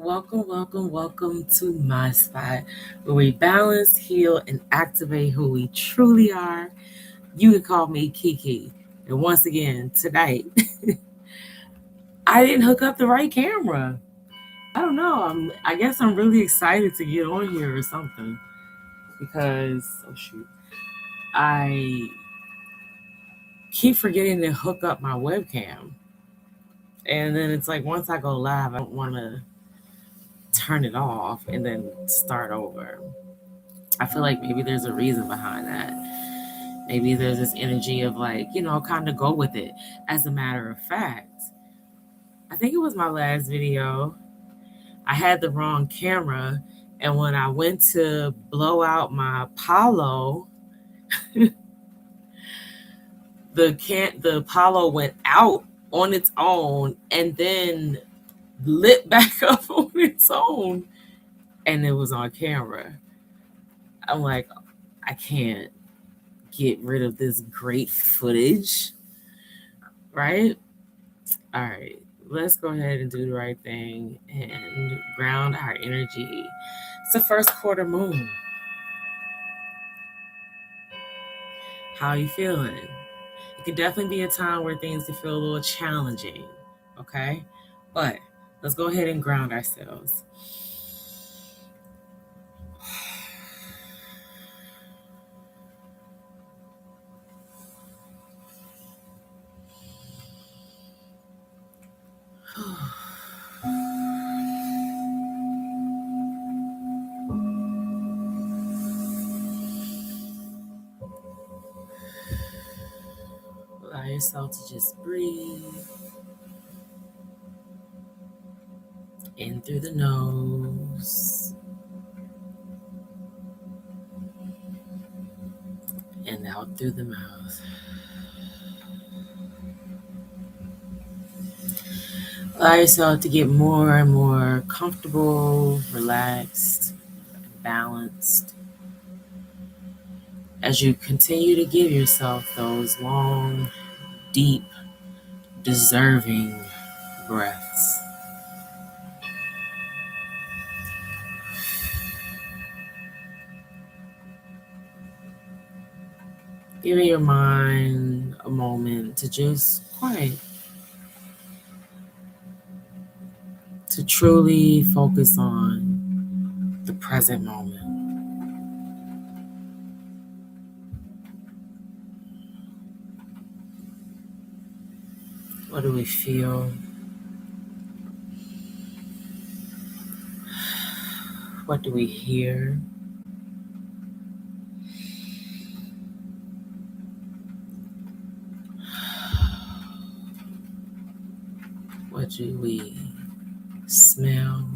Welcome to MiSpot, where we balance, heal, and activate who we truly are. You can call me Kiki. And once again, tonight, I didn't hook up the right camera. I don't know. I guess I'm really excited to get on here or something because I keep forgetting to hook up my webcam. And then it's like once I go live, I don't want to turn it off and then start over. I feel like maybe there's a reason behind that. Maybe there's this energy of kind of go with it. As a matter of fact, I think it was my last video. I had the wrong camera, and when I went to blow out my Apollo, the Apollo went out on its own and then lit back up on its own, and it was on camera. I'm like, I can't get rid of this great footage, right? All right, let's go ahead and do the right thing and ground our energy. It's the first quarter moon. How are you feeling? It could definitely be a time where things can feel a little challenging, okay? But let's go ahead and ground ourselves. Allow yourself to just breathe in through the nose and out through the mouth. Allow yourself to get more and more comfortable, relaxed, and balanced as you continue to give yourself those long, deep, deserving breaths. Giving your mind a moment to just quiet, to truly focus on the present moment. What do we feel? What do we hear? What do we smell?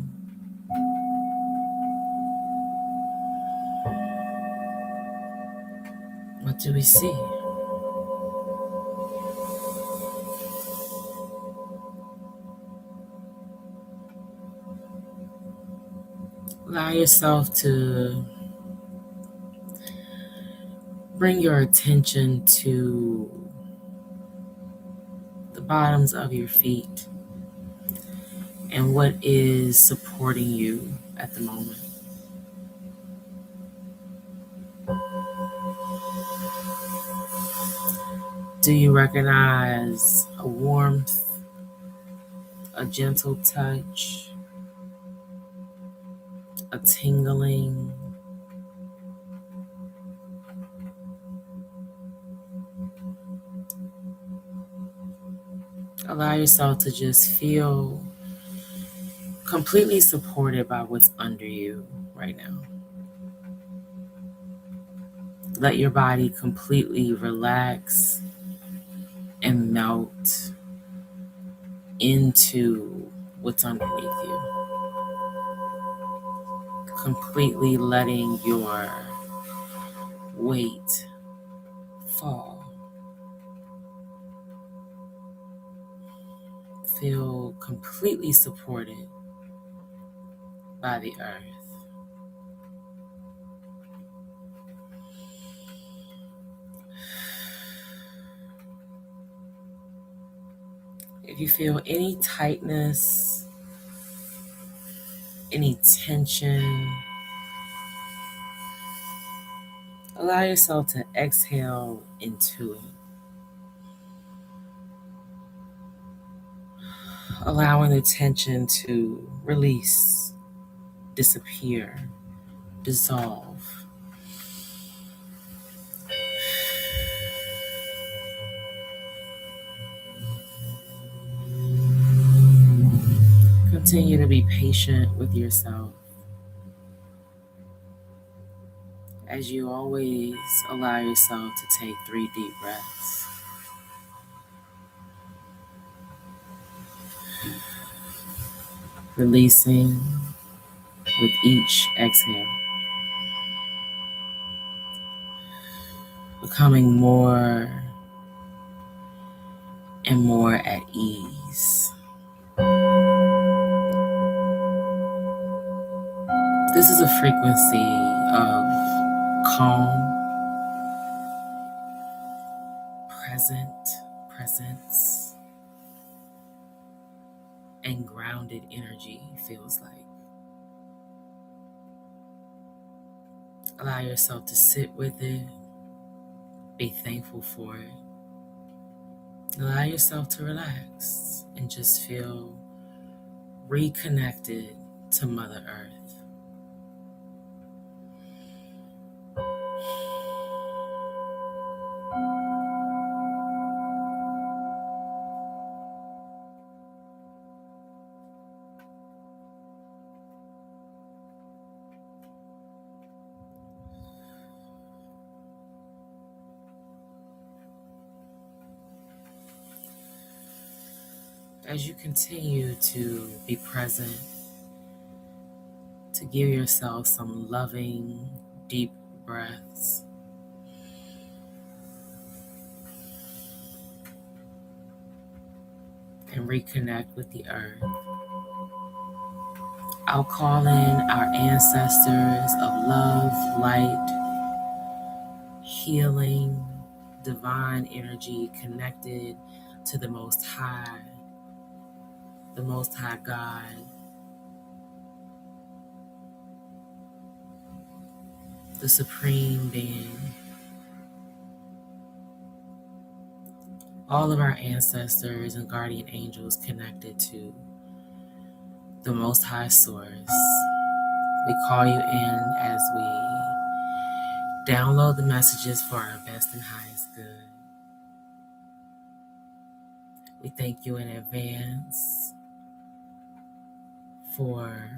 What do we see? Allow yourself to bring your attention to the bottoms of your feet and what is supporting you at the moment. Do you recognize a warmth, a gentle touch, a tingling? Allow yourself to just feel completely supported by what's under you right now. Let your body completely relax and melt into what's underneath you. Completely letting your weight fall. Feel completely supported by the earth. If you feel any tightness any tension. Allow yourself to exhale into it. Allowing the tension to release, disappear, dissolve. Continue to be patient with yourself as you always allow yourself to take 3 deep breaths. Releasing with each exhale. Becoming more and more at ease. This is a frequency of calm, presence, and grounded energy feels like. Allow yourself to sit with it, be thankful for it. Allow yourself to relax and just feel reconnected to Mother Earth. As you continue to be present, to give yourself some loving, deep breaths. And reconnect with the earth. I'll call in our ancestors of love, light, healing, divine energy connected to the Most High God, the Supreme Being. All of our ancestors and guardian angels connected to the Most High Source. We call you in as we download the messages for our best and highest good. We thank you in advance for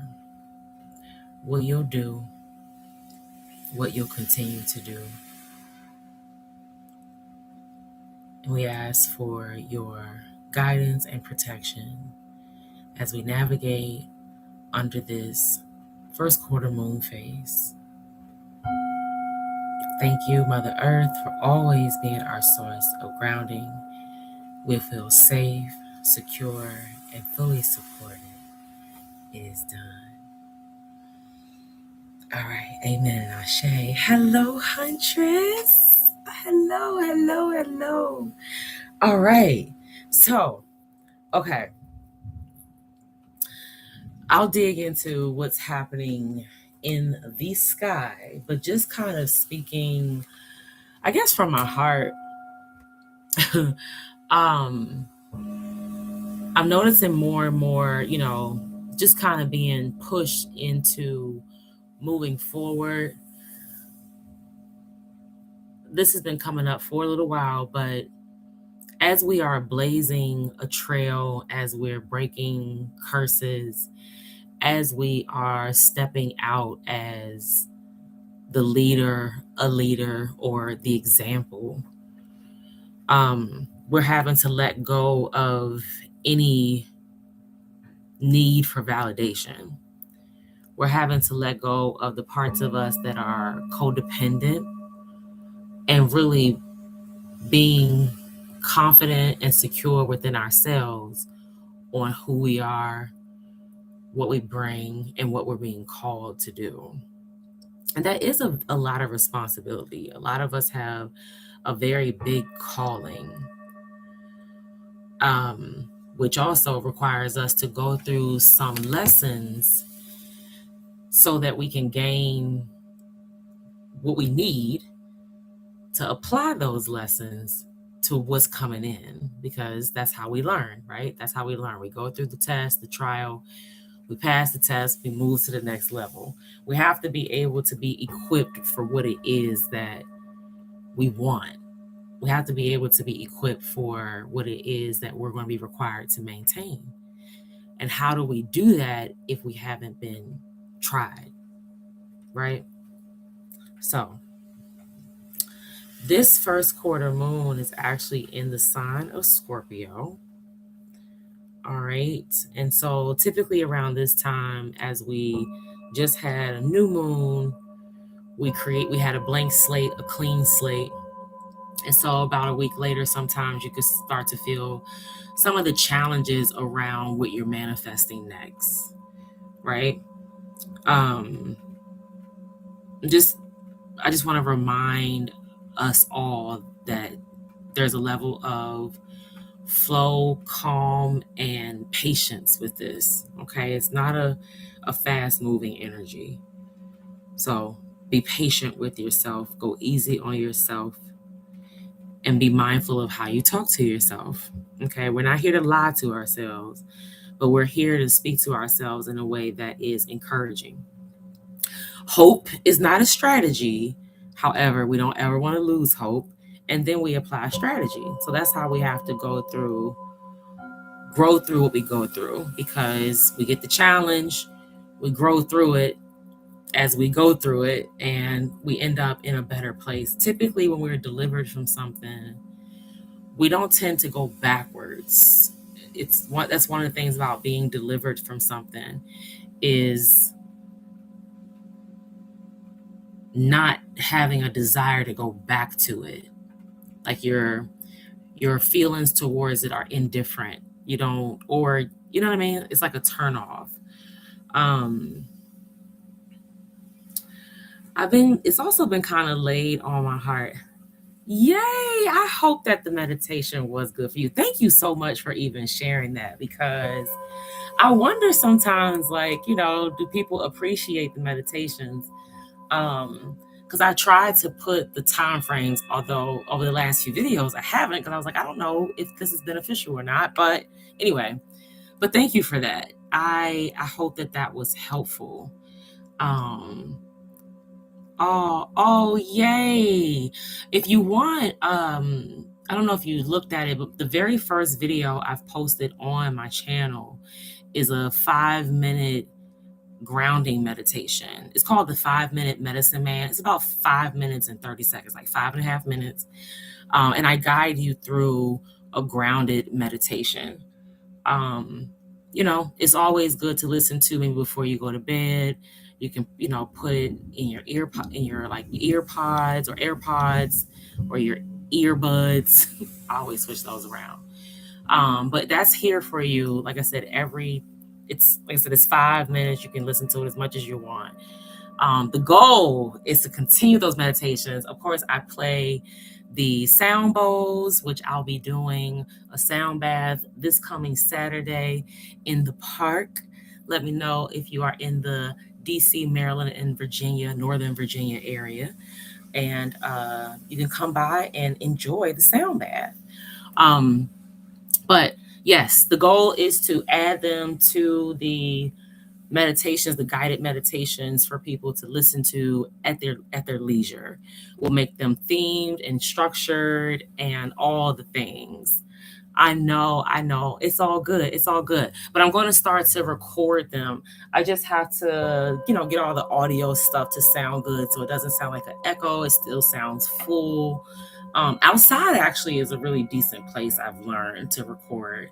what you'll do, what you'll continue to do. And we ask for your guidance and protection as we navigate under this first quarter moon phase. Thank you, Mother Earth, for always being our source of grounding. We feel safe, secure, and fully supported. It is done. All right, amen and ashe. Hello, Huntress. Hello. All right, so, okay. I'll dig into what's happening in the sky, but just kind of speaking, I guess, from my heart. I'm noticing more and more, just kind of being pushed into moving forward. This has been coming up for a little while, but as we are blazing a trail, as we're breaking curses, as we are stepping out as the leader, a leader, or the example, we're having to let go of any need for validation. We're having to let go of the parts of us that are codependent and really being confident and secure within ourselves on who we are, what we bring, and what we're being called to do. And that is a lot of responsibility. A lot of us have a very big calling, which also requires us to go through some lessons so that we can gain what we need to apply those lessons to what's coming in, because that's how we learn, right? That's how we learn. We go through the test, the trial, we pass the test, we move to the next level. We have to be able to be equipped for what it is that we want. We have to be able to be equipped for what it is that we're going to be required to maintain. And how do we do that if we haven't been tried, right? So, this first quarter moon is actually in the sign of Scorpio. All right. And so typically around this time, as we just had a new moon, we had a blank slate, a clean slate. And so about a week later, sometimes you could start to feel some of the challenges around what you're manifesting next. Right. Just I just want to remind us all that there's a level of flow, calm, and patience with this. Okay, it's not a fast moving energy. So be patient with yourself, go easy on yourself, and be mindful of how you talk to yourself. Okay, we're not here to lie to ourselves, but we're here to speak to ourselves in a way that is encouraging. Hope is not a strategy. However, we don't ever want to lose hope. And then we apply strategy. So that's how we have to grow through what we go through, because we get the challenge, we grow through it as we go through it, and we end up in a better place. Typically, when we're delivered from something, we don't tend to go backwards. That's one of the things about being delivered from something, is not having a desire to go back to it. Like your feelings towards it are indifferent. You don't, or you know what I mean? It's like a turn off. It's also been kind of laid on my heart. Yay! I hope that the meditation was good for you. Thank you so much for even sharing that, because I wonder sometimes, like, do people appreciate the meditations? Because I tried to put the time frames, although over the last few videos I haven't, because I was like, I don't know if this is beneficial or not. But anyway, but thank you for that. I hope that was helpful. Oh, yay. If you want, I don't know if you looked at it, but the very first video I've posted on my channel is a 5-minute grounding meditation. It's called the 5-minute medicine man. It's about 5 minutes and 30 seconds, like 5.5 minutes. And I guide you through a grounded meditation. It's always good to listen to me before you go to bed. You can, put it in your earpods or AirPods or your earbuds. I always switch those around. But that's here for you. Like I said, it's 5 minutes. You can listen to it as much as you want. The goal is to continue those meditations. Of course, I play the sound bowls, which I'll be doing a sound bath this coming Saturday in the park. Let me know if you are in the DC, Maryland, and Virginia, Northern Virginia area. And you can come by and enjoy the sound bath. But yes, the goal is to add them to the meditations, the guided meditations for people to listen to at their leisure. We'll make them themed and structured and all the things. I know. It's all good. But I'm going to start to record them. I just have to, get all the audio stuff to sound good, so it doesn't sound like an echo. It still sounds full. Outside actually is a really decent place, I've learned, to record.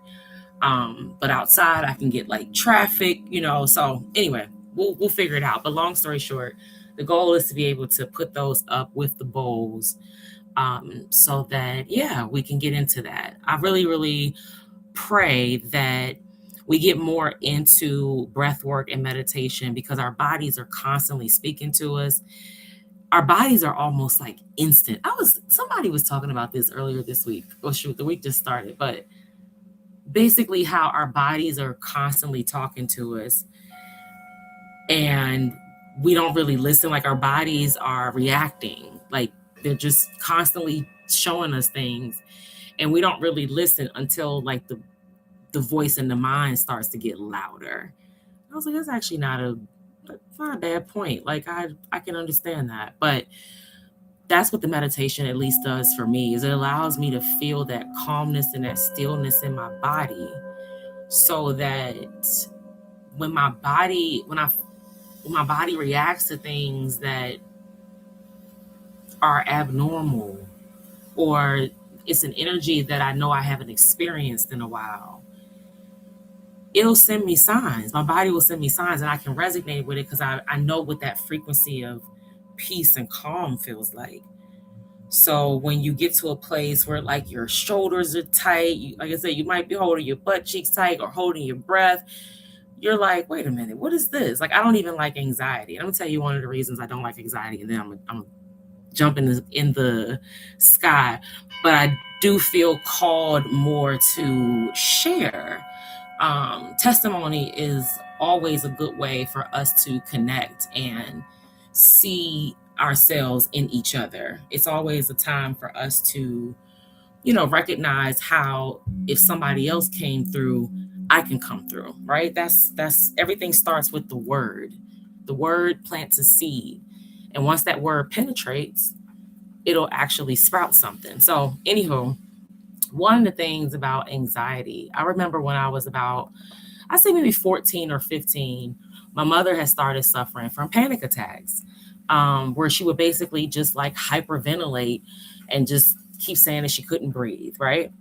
But outside I can get like traffic, so anyway, we'll figure it out. But long story short, the goal is to be able to put those up with the bowls, so that, we can get into that. I really, really pray that we get more into breath work and meditation, because our bodies are constantly speaking to us. Our bodies are almost like instant. Somebody was talking about this earlier this week. Oh shoot, the week just started, but basically how our bodies are constantly talking to us, and we don't really listen. Like our bodies are reacting, like they're just constantly showing us things, and we don't really listen until like the voice in the mind starts to get louder. I was like, that's actually not a bad point. Like I can understand that. But that's what the meditation at least does for me, is it allows me to feel that calmness and that stillness in my body, so that when my body reacts to things that are abnormal, or it's an energy that I know I haven't experienced in a while, it'll send me signs. My body will send me signs, and I can resonate with it because I know what that frequency of peace and calm feels like. So when you get to a place where like your shoulders are tight, like I said, you might be holding your butt cheeks tight or holding your breath. You're like, wait a minute, what is this? Like, I don't even like anxiety. I'm gonna tell you one of the reasons I don't like anxiety, and then I'm jumping in the sky. But I do feel called more to share. Testimony is always a good way for us to connect and see ourselves in each other. It's always a time for us to, recognize how if somebody else came through, I can come through, right? That's everything starts with the word. The word plants a seed. And once that word penetrates, it'll actually sprout something. So, anywho, one of the things about anxiety, I remember when I was about, I say maybe 14 or 15, my mother had started suffering from panic attacks, where she would basically just like hyperventilate and just keep saying that she couldn't breathe, right?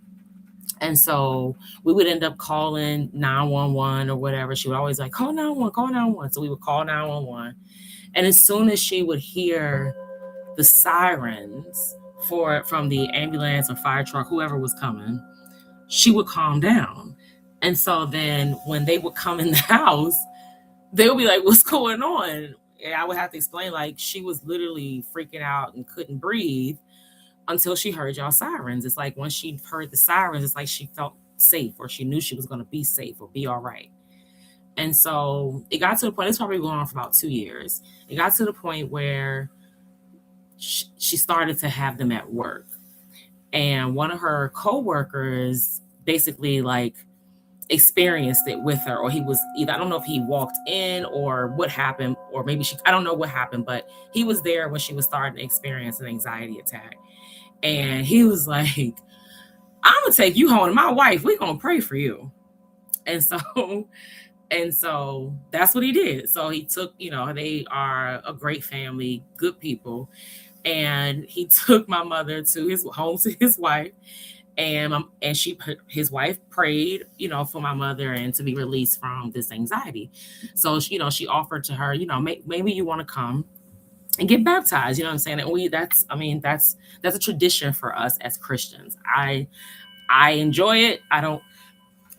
And so we would end up calling 911 or whatever. She would always like, call 911, call 911. So we would call 911. And as soon as she would hear the sirens from the ambulance or fire truck, whoever was coming, she would calm down. And so then when they would come in the house, they would be like, what's going on? And I would have to explain, like, she was literally freaking out and couldn't breathe until she heard y'all sirens. It's like once she heard the sirens, it's like she felt safe, or she knew she was going to be safe or be all right. And so it got to the point, it's probably going on for about 2 years. It got to the point where she started to have them at work. And one of her coworkers basically like experienced it with her, or he was either, I don't know if he walked in or what happened, or maybe I don't know what happened, but he was there when she was starting to experience an anxiety attack. And he was like, I'm gonna take you home to my wife. We're gonna pray for you. And so that's what he did. So he took, they are a great family, good people. And he took my mother to his home, to his wife, and his wife prayed, for my mother and to be released from this anxiety. So she offered to her, maybe you want to come and get baptized. You know what I'm saying? And that's a tradition for us as Christians. I enjoy it. I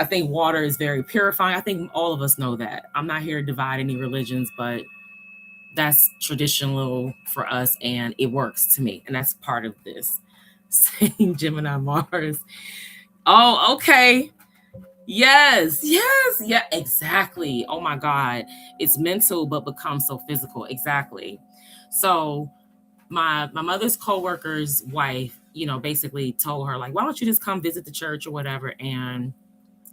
think water is very purifying. I think all of us know that. I'm not here to divide any religions, but that's traditional for us, and it works to me, and that's part of this. Saying Gemini Mars. Oh, okay. Yes, yeah, exactly. Oh my God. It's mental but becomes so physical. Exactly. So my mother's coworker's wife, basically told her, like, why don't you just come visit the church or whatever, and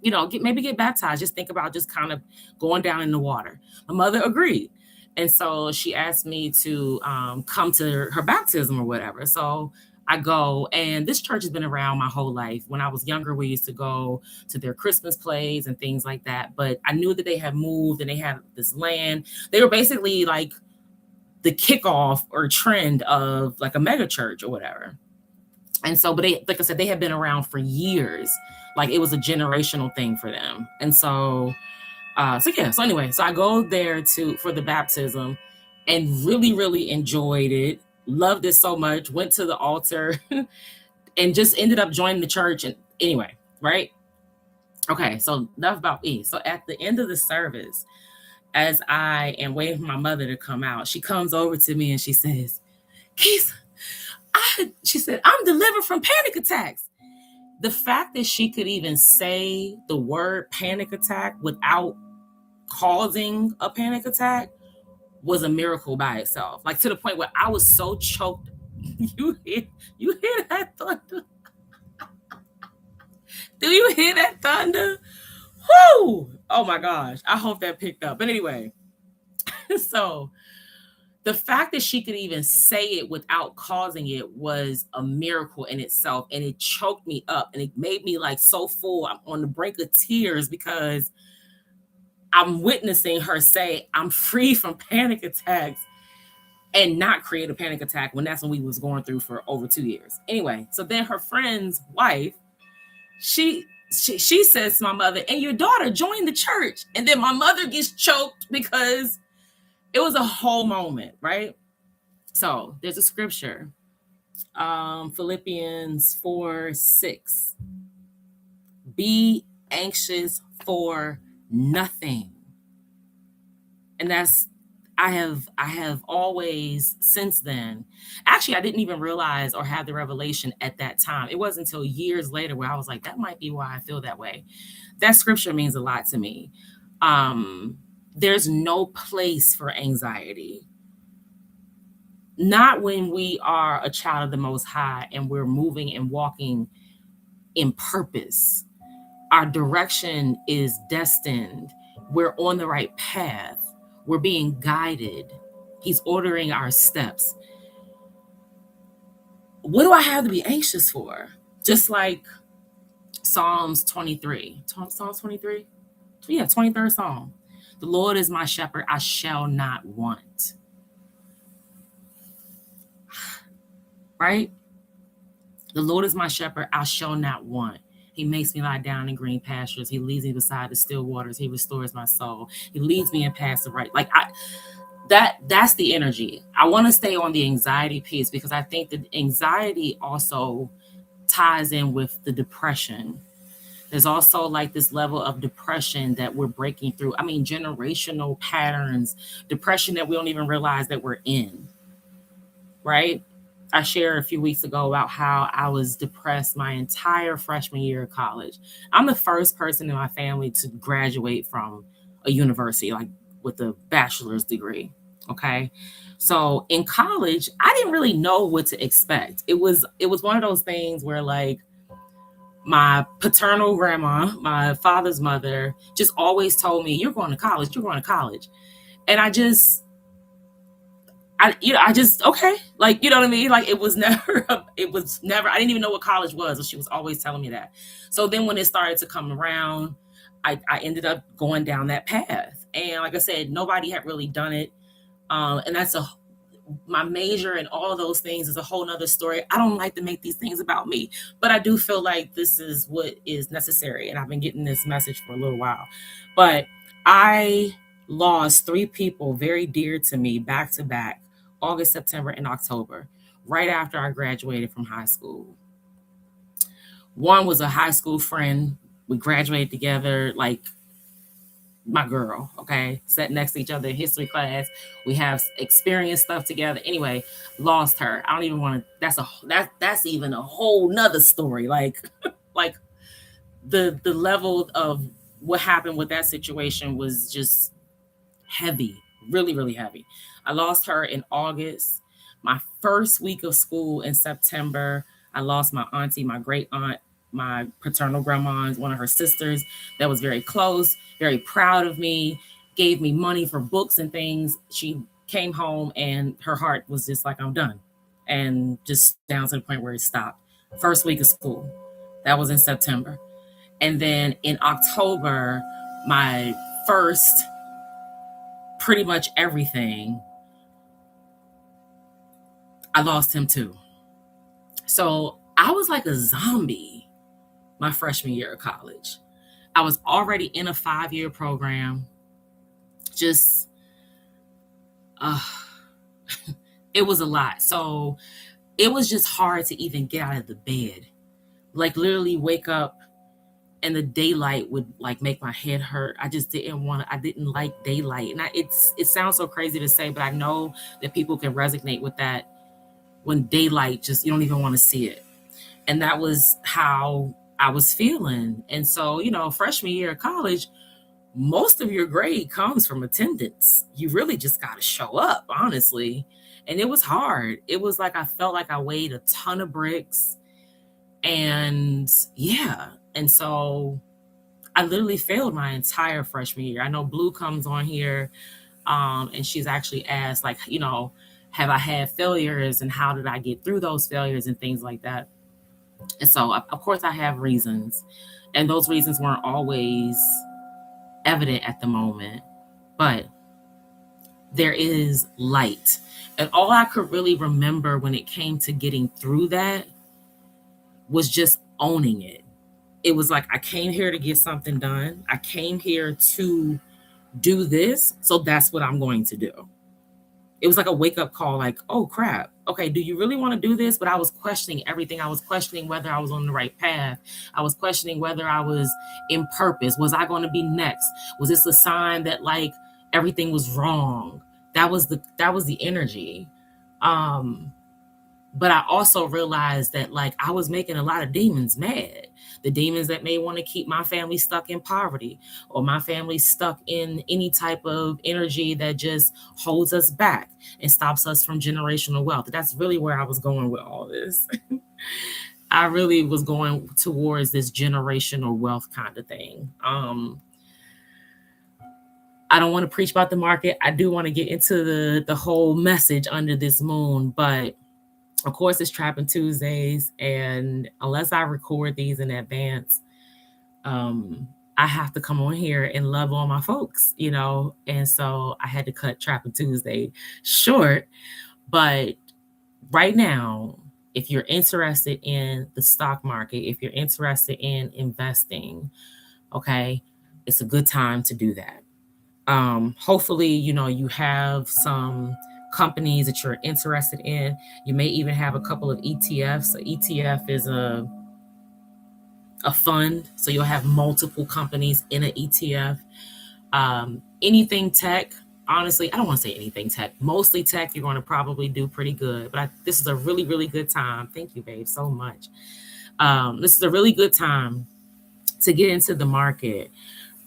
maybe get baptized. Just think about just kind of going down in the water. My mother agreed. And so she asked me to come to her baptism or whatever. So I go, and this church has been around my whole life. When I was younger, we used to go to their Christmas plays and things like that. But I knew that they had moved and they had this land. They were basically like the kickoff or trend of like a mega church or whatever. And so, but they, like I said, they had been around for years. Like it was a generational thing for them. And so, so anyway, so I go there for the baptism and really, really enjoyed it. Loved it so much. Went to the altar and just ended up joining the church. And anyway, right? Okay, so that's about me. So at the end of the service, as I am waiting for my mother to come out, she comes over to me and she says, Keith, she said, I'm delivered from panic attacks. The fact that she could even say the word panic attack without causing a panic attack was a miracle by itself. Like to the point where I was so choked. You hear that thunder? Do you hear that thunder? Whoo! Oh my gosh. I hope that picked up. But anyway, so the fact that she could even say it without causing it was a miracle in itself. And it choked me up and it made me like so full. I'm on the brink of tears because I'm witnessing her say, I'm free from panic attacks and not create a panic attack when that's when we was going through for over 2 years. Anyway, so then her friend's wife, she says to my mother, and your daughter joined the church. And then my mother gets choked because it was a whole moment, right? So there's a scripture, Philippians 4:6. Be anxious for nothing. And that's I have always since then. Actually, I didn't even realize or have the revelation at that time. It wasn't until years later where I was like, that might be why I feel that way. That scripture means a lot to me. There's no place for anxiety. Not when we are a child of the Most High and we're moving and walking in purpose. Our direction is destined. We're on the right path. We're being guided. He's ordering our steps. What do I have to be anxious for? Just like Psalms 23. Psalms 23? Yeah, 23rd Psalm. The Lord is my shepherd, I shall not want. Right? The Lord is my shepherd, I shall not want. He makes me lie down in green pastures. He leads me beside the still waters. He restores my soul. He leads me in paths of right. That's the energy. I want to stay on the anxiety piece because I think that anxiety also ties in with the depression. There's also like this level of depression that we're breaking through. I mean, generational patterns, depression that we don't even realize that we're in, right? I shared a few weeks ago about how I was depressed my entire freshman year of college. I'm the first person in my family to graduate from a university, like with a bachelor's degree. Okay. So in college, I didn't really know what to expect. It was one of those things where like my paternal grandma, my father's mother, just always told me, you're going to college, you're going to college. And I just okay, like you know what I mean. Like it was never, I didn't even know what college was. So she was always telling me that. So then when it started to come around, I ended up going down that path. And like I said, nobody had really done it, and that's my major and all of those things is a whole nother story. I don't like to make these things about me, but I do feel like this is what is necessary. And I've been getting this message for a little while. But I lost 3 people very dear to me back to back, August, September, and October, right after I graduated from high school. One was a high school friend. We graduated together, like my girl, okay, sat next to each other in history class. We have experienced stuff together. Anyway, lost her. I don't even want to. That's even a whole nother story. Like, like the level of what happened with that situation was just heavy, really, really heavy. I lost her in August. My first week of school in September, I lost my auntie, my great aunt, my paternal grandma, one of her sisters that was very close, very proud of me, gave me money for books and things. She came home and her heart was just like, I'm done. And just down to the point where it stopped. First week of school. That was in September. And then in October, my first pretty much everything, I lost him too. So I was like a zombie my freshman year of college. I was already in a 5-year program. Just, it was a lot. So it was just hard to even get out of the bed. Like literally wake up and the daylight would like make my head hurt. I just I didn't like daylight. And it sounds so crazy to say, but I know that people can resonate with that when daylight just, you don't even want to see it. And that was how I was feeling. And so, freshman year of college, most of your grade comes from attendance. You really just got to show up, honestly. And it was hard. It was like I felt like I weighed a ton of bricks. And yeah. And so I literally failed my entire freshman year. I know Blue comes on here, and she's actually asked, like, have I had failures and how did I get through those failures and things like that. And so, of course, I have reasons. And those reasons weren't always evident at the moment, but there is light. And all I could really remember when it came to getting through that was just owning it. It was like, I came here to get something done. I came here to do this. So that's what I'm going to do. It was like a wake up call, like, oh crap. Okay, do you really want to do this? But I was questioning everything. I was questioning whether I was on the right path. I was questioning whether I was in purpose. Was I going to be next? Was this a sign that like everything was wrong? That was the energy. But I also realized that like I was making a lot of demons mad. The demons that may want to keep my family stuck in poverty, or my family stuck in any type of energy that just holds us back and stops us from generational wealth. That's really where I was going with all this. I really was going towards this generational wealth kind of thing. I don't want to preach about the market. I do want to get into the whole message under this moon, but of course, it's Trapping Tuesdays, and unless I record these in advance, I have to come on here and love on my folks, and so I had to cut Trapping Tuesday short. But right now, if you're interested in the stock market, if you're interested in investing, okay, it's a good time to do that. Hopefully, you have some companies that you're interested in. You may even have a couple of ETFs. An ETF is a fund, so you'll have multiple companies in an ETF. Anything tech, honestly, I don't want to say anything tech. Mostly tech, you're going to probably do pretty good. But this is a really, really good time. Thank you, babe, so much. This is a really good time to get into the market.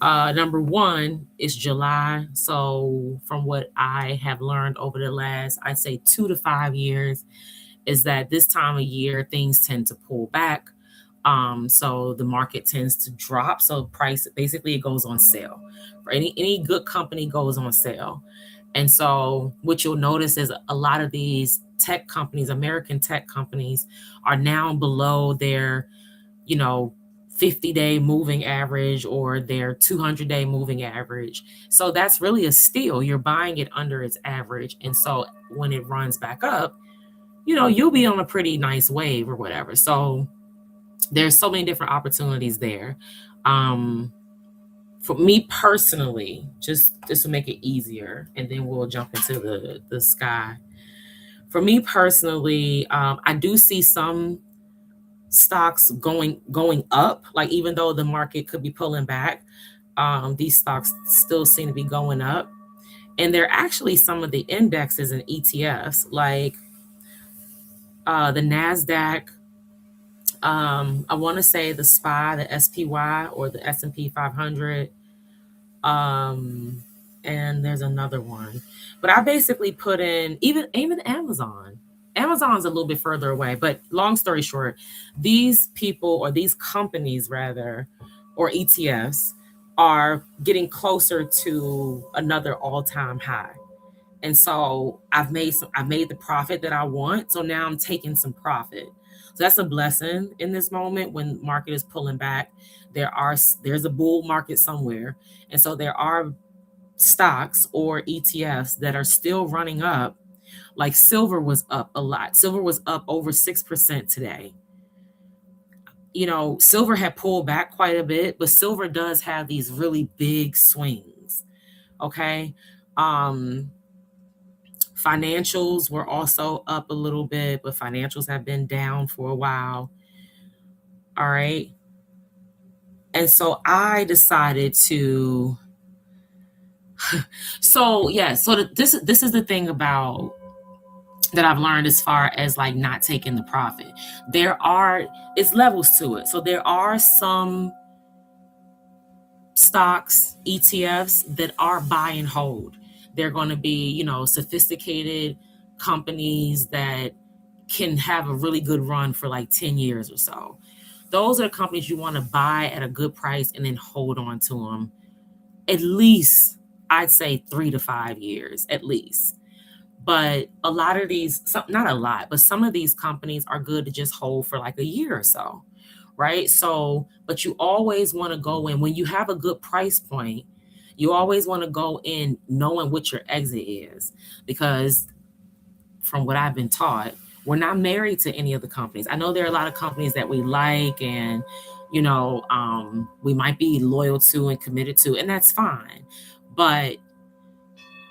Number one is July. So from what I have learned over the last, I'd say 2 to 5 years, is that this time of year, things tend to pull back. So the market tends to drop. So price, basically it goes on sale. For any good company goes on sale. And so what you'll notice is a lot of these tech companies, American tech companies, are now below their, 50-day moving average or their 200-day moving average. So that's really a steal. You're buying it under its average. And so when it runs back up, you'll be on a pretty nice wave or whatever. So there's so many different opportunities there. For me personally, just to make it easier, and then we'll jump into the sky. For me personally, I do see some stocks going up. Like, even though the market could be pulling back, these stocks still seem to be going up. And they're actually some of the indexes and ETFs, like the NASDAQ. I want to say the SPY, the SPY, or the S&P 500. And there's another one. But I basically put in even Amazon. Amazon's a little bit further away, but long story short, these people, or these companies rather, or ETFs, are getting closer to another all-time high. And so I've made the profit that I want. So now I'm taking some profit. So that's a blessing in this moment when market is pulling back. There's a bull market somewhere. And so there are stocks or ETFs that are still running up. Like silver was up a lot. Silver was up over 6% today. Silver had pulled back quite a bit, but silver does have these really big swings. Okay. Financials were also up a little bit, but financials have been down for a while. All right. And so I decided to. So this is the thing about that I've learned as far as like not taking the profit. It's levels to it. So there are some stocks, ETFs that are buy and hold. They're going to be, sophisticated companies that can have a really good run for like 10 years or so. Those are the companies you want to buy at a good price and then hold on to them at least, I'd say 3 to 5 years at least. But a lot of these, not a lot, but some of these companies are good to just hold for like a year or so, right? So, but you always want to go in when you have a good price point. You always want to go in knowing what your exit is, because from what I've been taught, we're not married to any of the companies. I know there are a lot of companies that we like and, we might be loyal to and committed to, and that's fine. But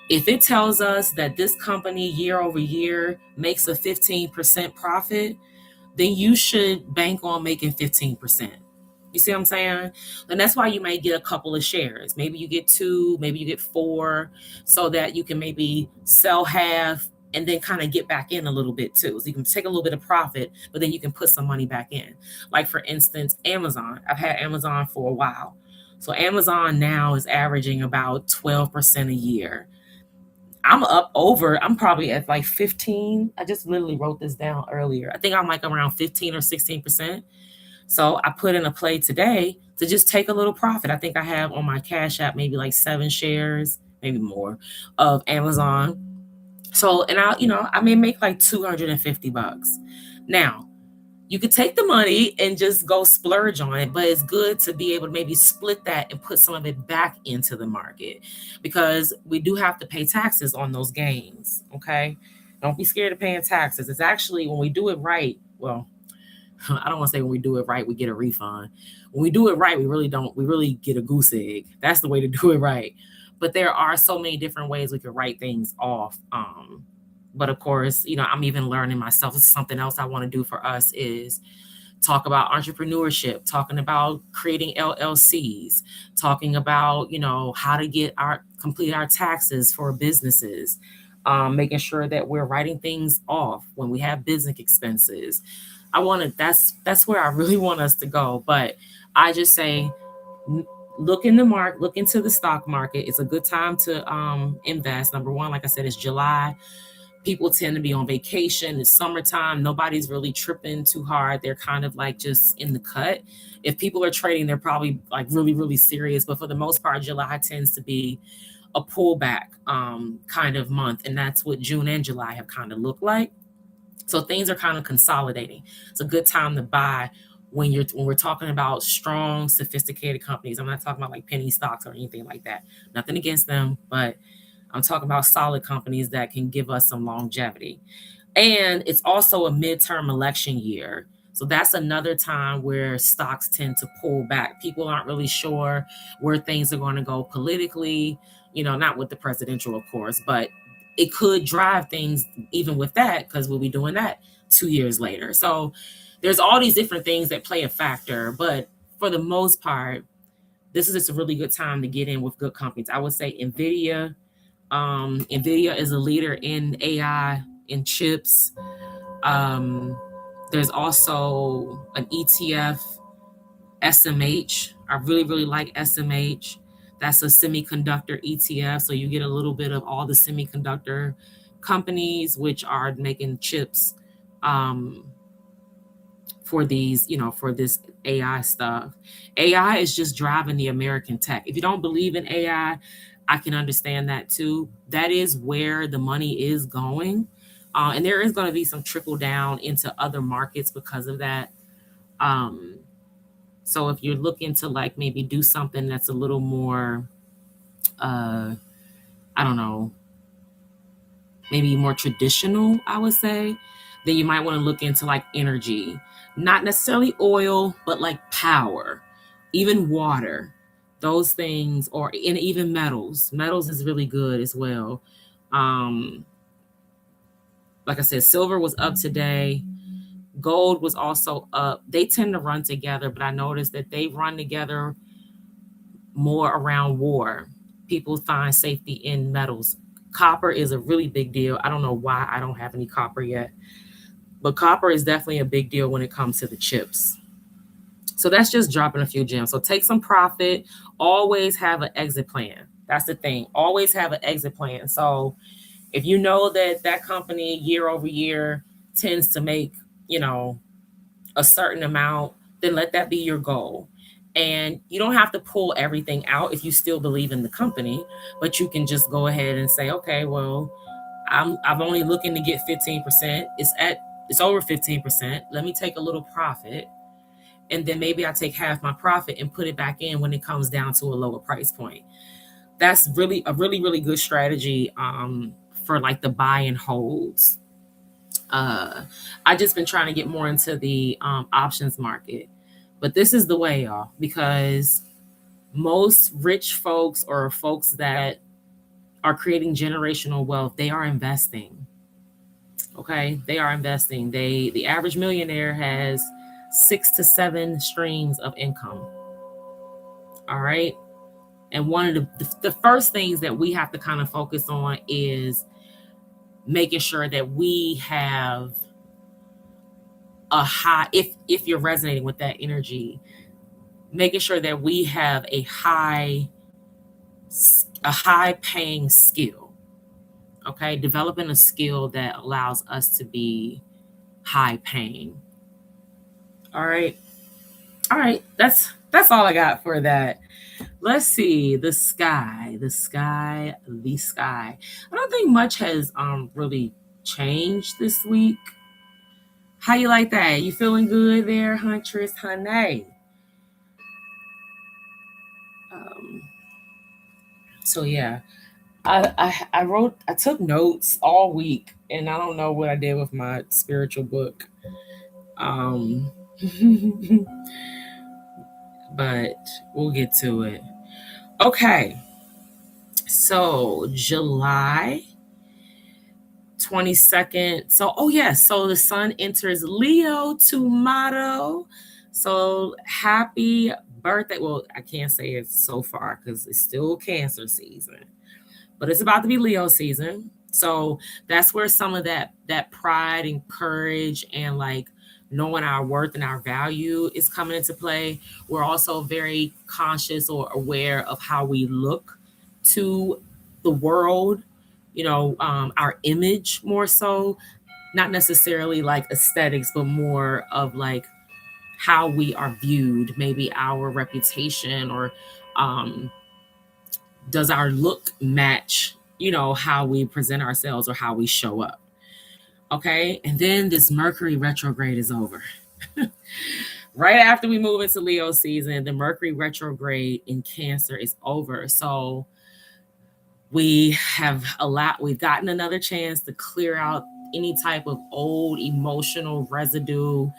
if it tells us that this company year over year makes a 15% profit, then you should bank on making 15%. You see what I'm saying? And that's why you might get a couple of shares. Maybe you get 2, maybe you get 4, so that you can maybe sell half and then kind of get back in a little bit too. So you can take a little bit of profit, but then you can put some money back in. Like for instance, Amazon. I've had Amazon for a while. So Amazon now is averaging about 12% a year. I'm probably at like 15. I just literally wrote this down earlier. I think I'm like around 15 or 16%. So I put in a play today to just take a little profit. I think I have on my Cash App maybe like 7 shares, maybe more, of Amazon. So, and I may make like $250. Now, you could take the money and just go splurge on it, but it's good to be able to maybe split that and put some of it back into the market, because we do have to pay taxes on those gains. Okay. Don't be scared of paying taxes. It's actually, when we do it right, well, I don't want to say when we do it right, we get a refund. When we do it right, we really don't. We really get a goose egg. That's the way to do it right. But there are so many different ways we could write things off. But of course, I'm even learning myself. It's something else I want to do for us is talk about entrepreneurship, talking about creating LLCs, talking about, how to complete our taxes for businesses, making sure that we're writing things off when we have business expenses. That's where I really want us to go. But I just say, look into the stock market. It's a good time to invest. Number one, like I said, it's July. People tend to be on vacation. It's summertime. Nobody's really tripping too hard. They're kind of like just in the cut. If people are trading, they're probably like really, really serious. But for the most part, July tends to be a pullback kind of month. And that's what June and July have kind of looked like. So things are kind of consolidating. It's a good time to buy when we're talking about strong, sophisticated companies. I'm not talking about like penny stocks or anything like that. Nothing against them, but I'm talking about solid companies that can give us some longevity. And it's also a midterm election year. So that's another time where stocks tend to pull back. People aren't really sure where things are going to go politically, not with the presidential, of course, but it could drive things even with that, because we'll be doing that 2 years later. So there's all these different things that play a factor. But for the most part, this is just a really good time to get in with good companies. I would say NVIDIA is a leader in AI, in chips. There's also an ETF, SMH. I really, really like SMH. That's a semiconductor ETF. So you get a little bit of all the semiconductor companies which are making chips for these, for this AI stuff. AI is just driving the American tech. If you don't believe in AI, I can understand that too. That is where the money is going. And there is going to be some trickle down into other markets because of that. So if you're looking to like maybe do something that's a little more, I don't know, maybe more traditional, I would say, then you might want to look into like energy, not necessarily oil, but like power, even water, those things, and even metals. Metals is really good as well. Like I said, silver was up today. Gold was also up. They tend to run together, but I noticed that they run together more around war. People find safety in metals. Copper is a really big deal. I don't know why I don't have any copper yet, but copper is definitely a big deal when it comes to the chips. So that's just dropping a few gems. So take some profit, always have an exit plan. That's the thing. Always have an exit plan. So if you know that that company year over year tends to make, a certain amount, then let that be your goal. And you don't have to pull everything out if you still believe in the company, but you can just go ahead and say, okay, well, I'm only looking to get 15%. It's over 15%. Let me take a little profit. And then maybe I take half my profit and put it back in when it comes down to a lower price point. That's really a really, really good strategy for like the buy and holds. I just been trying to get more into the options market, but this is the way, y'all, because most rich folks or folks that are creating generational wealth, they are investing. Okay, they are investing. The average millionaire has 6 to 7 streams of income. All right, and one of the first things that we have to kind of focus on is making sure that we have a high, if you're resonating with that energy, making sure that we have a high paying skill. Okay, developing a skill that allows us to be high paying. All right, that's all I got for that. Let's see, the sky. I don't think much has really changed this week. How you like that? You feeling good there, Huntress Honey? So yeah, I took notes all week, and I don't know what I did with my spiritual book. Um, but we'll get to it. Okay, so July 22nd. So, oh yes, so the sun enters Leo tomorrow. So happy birthday. Well, I can't say it so far because it's still Cancer season, but it's about to be Leo season. So that's where some of that pride and courage and like knowing our worth and our value is coming into play. We're also very conscious or aware of how we look to the world, our image more so, not necessarily like aesthetics, but more of like how we are viewed, maybe our reputation or does our look match, how we present ourselves or how we show up. Okay. And then this Mercury retrograde is over. Right after we move into Leo season, the Mercury retrograde in Cancer is over. So we've gotten another chance to clear out any type of old emotional residue,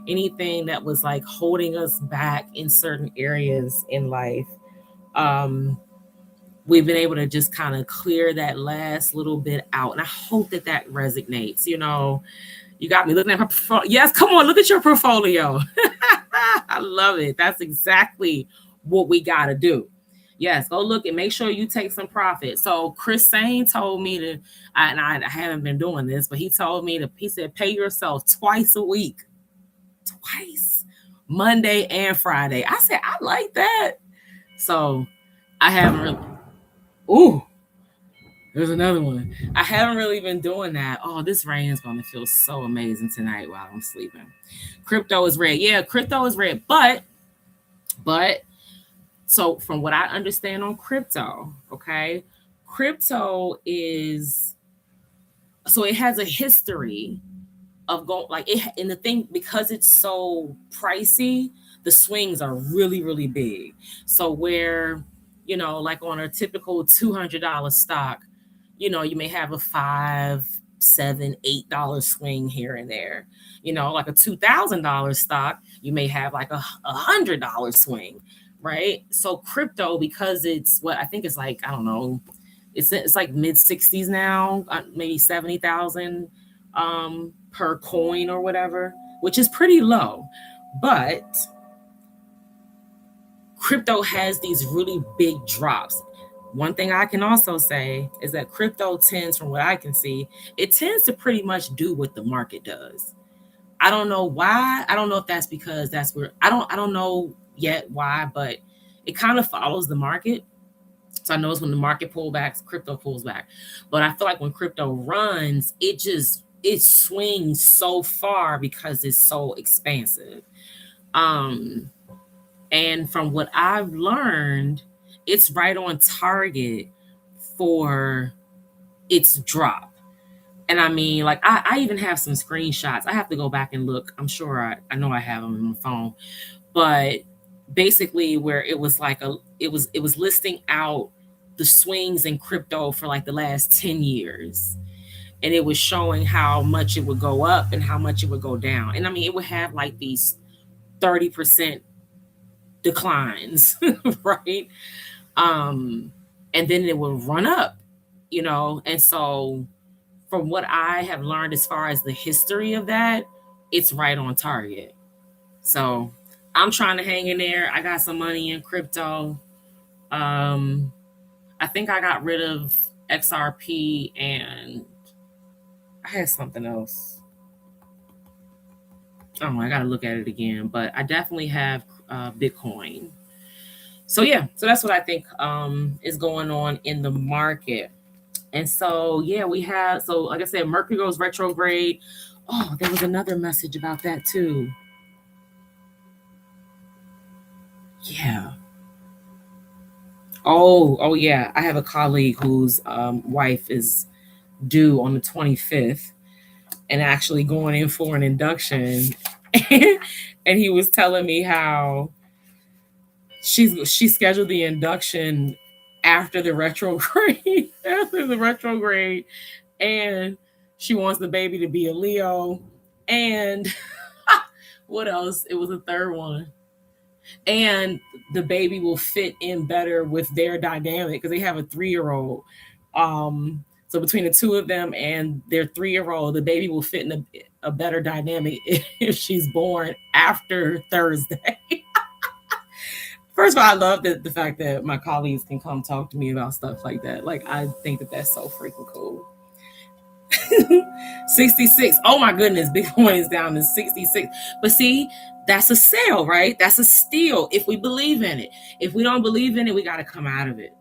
anything that was like holding us back in certain areas in life. We've been able to just kind of clear that last little bit out. And I hope that resonates. You got me looking at my portfolio. Yes, come on, look at your portfolio. I love it. That's exactly what we got to do. Yes, go look and make sure you take some profit. So Chris Sane told me to, and I haven't been doing this, but he told me he said, pay yourself twice a week. Twice. Monday and Friday. I said, I like that. So I haven't really. Ooh, there's another one. I haven't really been doing that. Oh, this rain is going to feel so amazing tonight while I'm sleeping. Crypto is red. Yeah, crypto is red. But, so from what I understand on crypto, okay, crypto is, so it has a history of going like it, and the thing, because it's so pricey, the swings are really, really big. So where, like on a typical $200 stock, you may have a $5, $7, $8 swing here and there. Like a $2,000 stock, you may have like a $100 swing, right? So crypto, because it's what I think it's like, I don't know, it's like mid 60s now, maybe 70,000 per coin or whatever, which is pretty low. But crypto has these really big drops. One thing I can also say is that crypto tends, from what I can see, it tends to pretty much do what the market does. I don't know why. I don't know if that's because that's where I don't know yet why, but it kind of follows the market. So I notice when the market pulls back, crypto pulls back. But I feel like when crypto runs, it swings so far because it's so expansive. Um, and from what I've learned, it's right on target for its drop. And I mean, like I even have some screenshots. I have to go back and look. I'm sure I know I have them on my phone. But basically where it was like it was listing out the swings in crypto for like the last 10 years. And it was showing how much it would go up and how much it would go down. And I mean, it would have like these 30% declines, right? Um, and then it would run up, you know. And so from what I have learned as far as the history of that, it's right on target. So I'm trying to hang in there. I got some money in crypto. Um, I think I got rid of XRP and I had something else. Oh, I got to look at it again, but I definitely have Bitcoin. So yeah, so that's what I think is going on in the market. And so yeah, we have, so like I said, Mercury goes retrograde. Oh, there was another message about that too. Yeah. Oh yeah. I have a colleague whose wife is due on the 25th and actually going in for an induction. And he was telling me how she scheduled the induction after the retrograde, after the retrograde, and she wants the baby to be a Leo. And what else? It was a third one. And the baby will fit in better with their dynamic because they have a 3-year-old. So between the two of them and their 3-year-old, the baby will fit in a better dynamic if she's born after Thursday. First of all, I love the fact that my colleagues can come talk to me about stuff like that. Like, I think that that's so freaking cool. 66. Oh my goodness, Bitcoin is down to 66. But see, that's a sale, right? That's a steal if we believe in it. If we don't believe in it, we got to come out of it,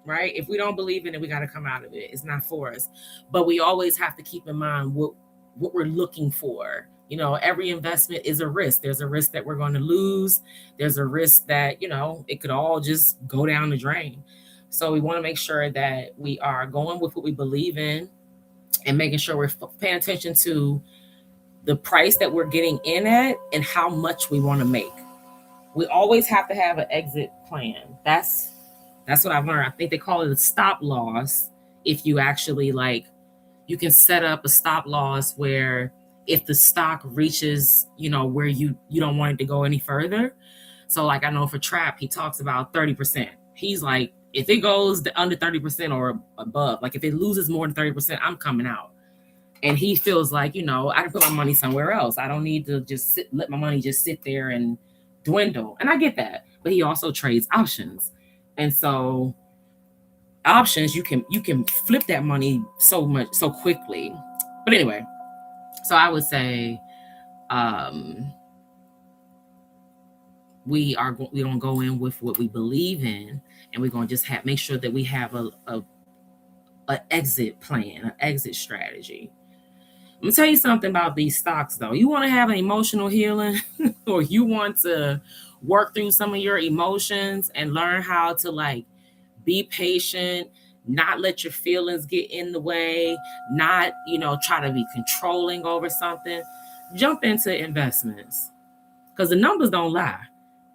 right? If we don't believe in it, we got to come out of it. It's not for us. But we always have to keep in mind what we're looking for. You know, every investment is a risk. There's a risk that we're going to lose. There's a risk that, you know, it could all just go down the drain. So we want to make sure that we are going with what we believe in and making sure we're paying attention to the price that we're getting in at and how much we want to make. We always have to have an exit plan. That's what I've learned. I think they call it a stop loss. If you actually like, you can set up a stop loss where if the stock reaches, you know, where you don't want it to go any further. So like I know for Trap, he talks about 30%. He's like, if it goes under 30% or above, like if it loses more than 30%, I'm coming out. And he feels like, you know, I can put my money somewhere else. I don't need to just let my money just sit there and dwindle. And I get that. But he also trades options. And so options, you can flip that money so quickly. But anyway, so I would say we're gonna go in with what we believe in, and we're gonna just make sure that we have a exit plan, an exit strategy. I'm gonna tell you something about these stocks though. You want to have an emotional healing or you want to work through some of your emotions and learn how to like be patient, not let your feelings get in the way, not, you know, try to be controlling over something. Jump into investments because the numbers don't lie.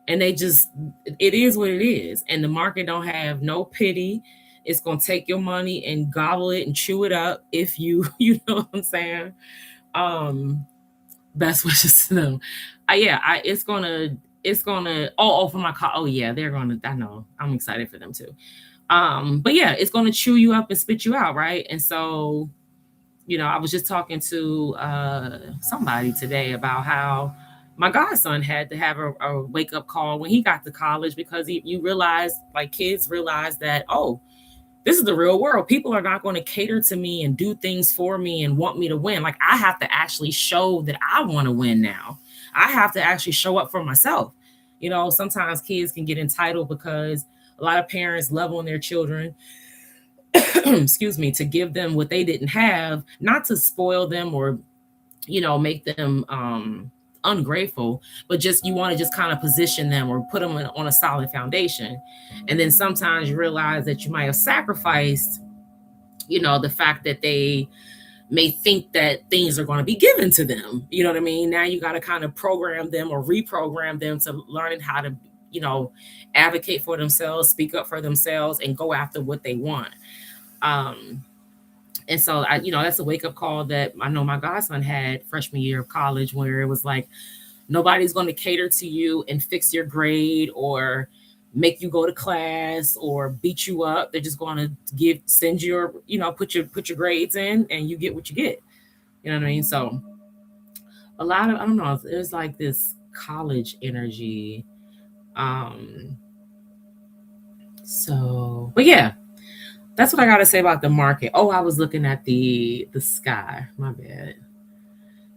And it is what it is. And the market don't have no pity. It's going to take your money and gobble it and chew it up if you, you know what I'm saying? Best wishes to them. It's gonna, for my car. Oh yeah, they're gonna, I know, I'm excited for them too. But yeah, it's gonna chew you up and spit you out, right? And so, you know, I was just talking to somebody today about how my godson had to have a wake up call when he got to college because you realize, like kids realize that, oh, This is the real world. People are not going to cater to me and do things for me and want me to win. Like, I have to actually show that I want to win now. I have to actually show up for myself. Sometimes kids can get entitled because a lot of parents love on their children, excuse me, to give them what they didn't have, not to spoil them or make them ungrateful, but just you want to just kind of position them or put them on a solid foundation. And then sometimes you realize that you might have sacrificed the fact that they may think that things are going to be given to them. You know what I mean? Now you got to kind of program them or reprogram them to learning how to advocate for themselves, speak up for themselves, and go after what they want. And so that's a wake-up call that I know my godson had freshman year of college, where it was like, nobody's going to cater to you and fix your grade or make you go to class or beat you up. They're just going to send your, put your grades in and you get what you get. You know what I mean? So a lot of, I don't know, there's like this college energy. But yeah, that's what I got to say about the market. Oh, I was looking at the sky. My bad.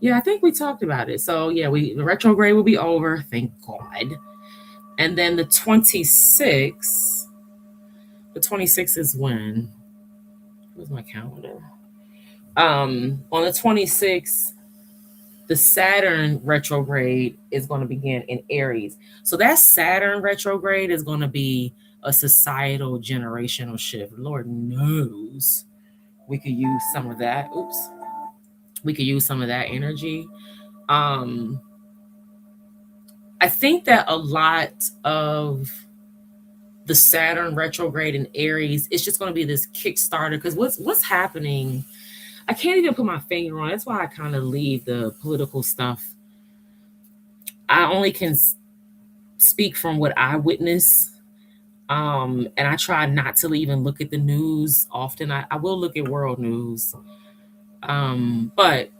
Yeah, I think we talked about it. So yeah, the retrograde will be over, thank God. And then the 26th is when? Where's my calendar? On the 26th, the Saturn retrograde is going to begin in Aries. So that Saturn retrograde is going to be a societal generational shift. Lord knows we could use some of that. Oops. We could use some of that energy. I think that a lot of the Saturn retrograde in Aries, it's just going to be this Kickstarter, because what's happening, I can't even put my finger on it. That's why I kind of leave the political stuff. I only can speak from what I witness. And I try not to even look at the news often. I will look at world news. But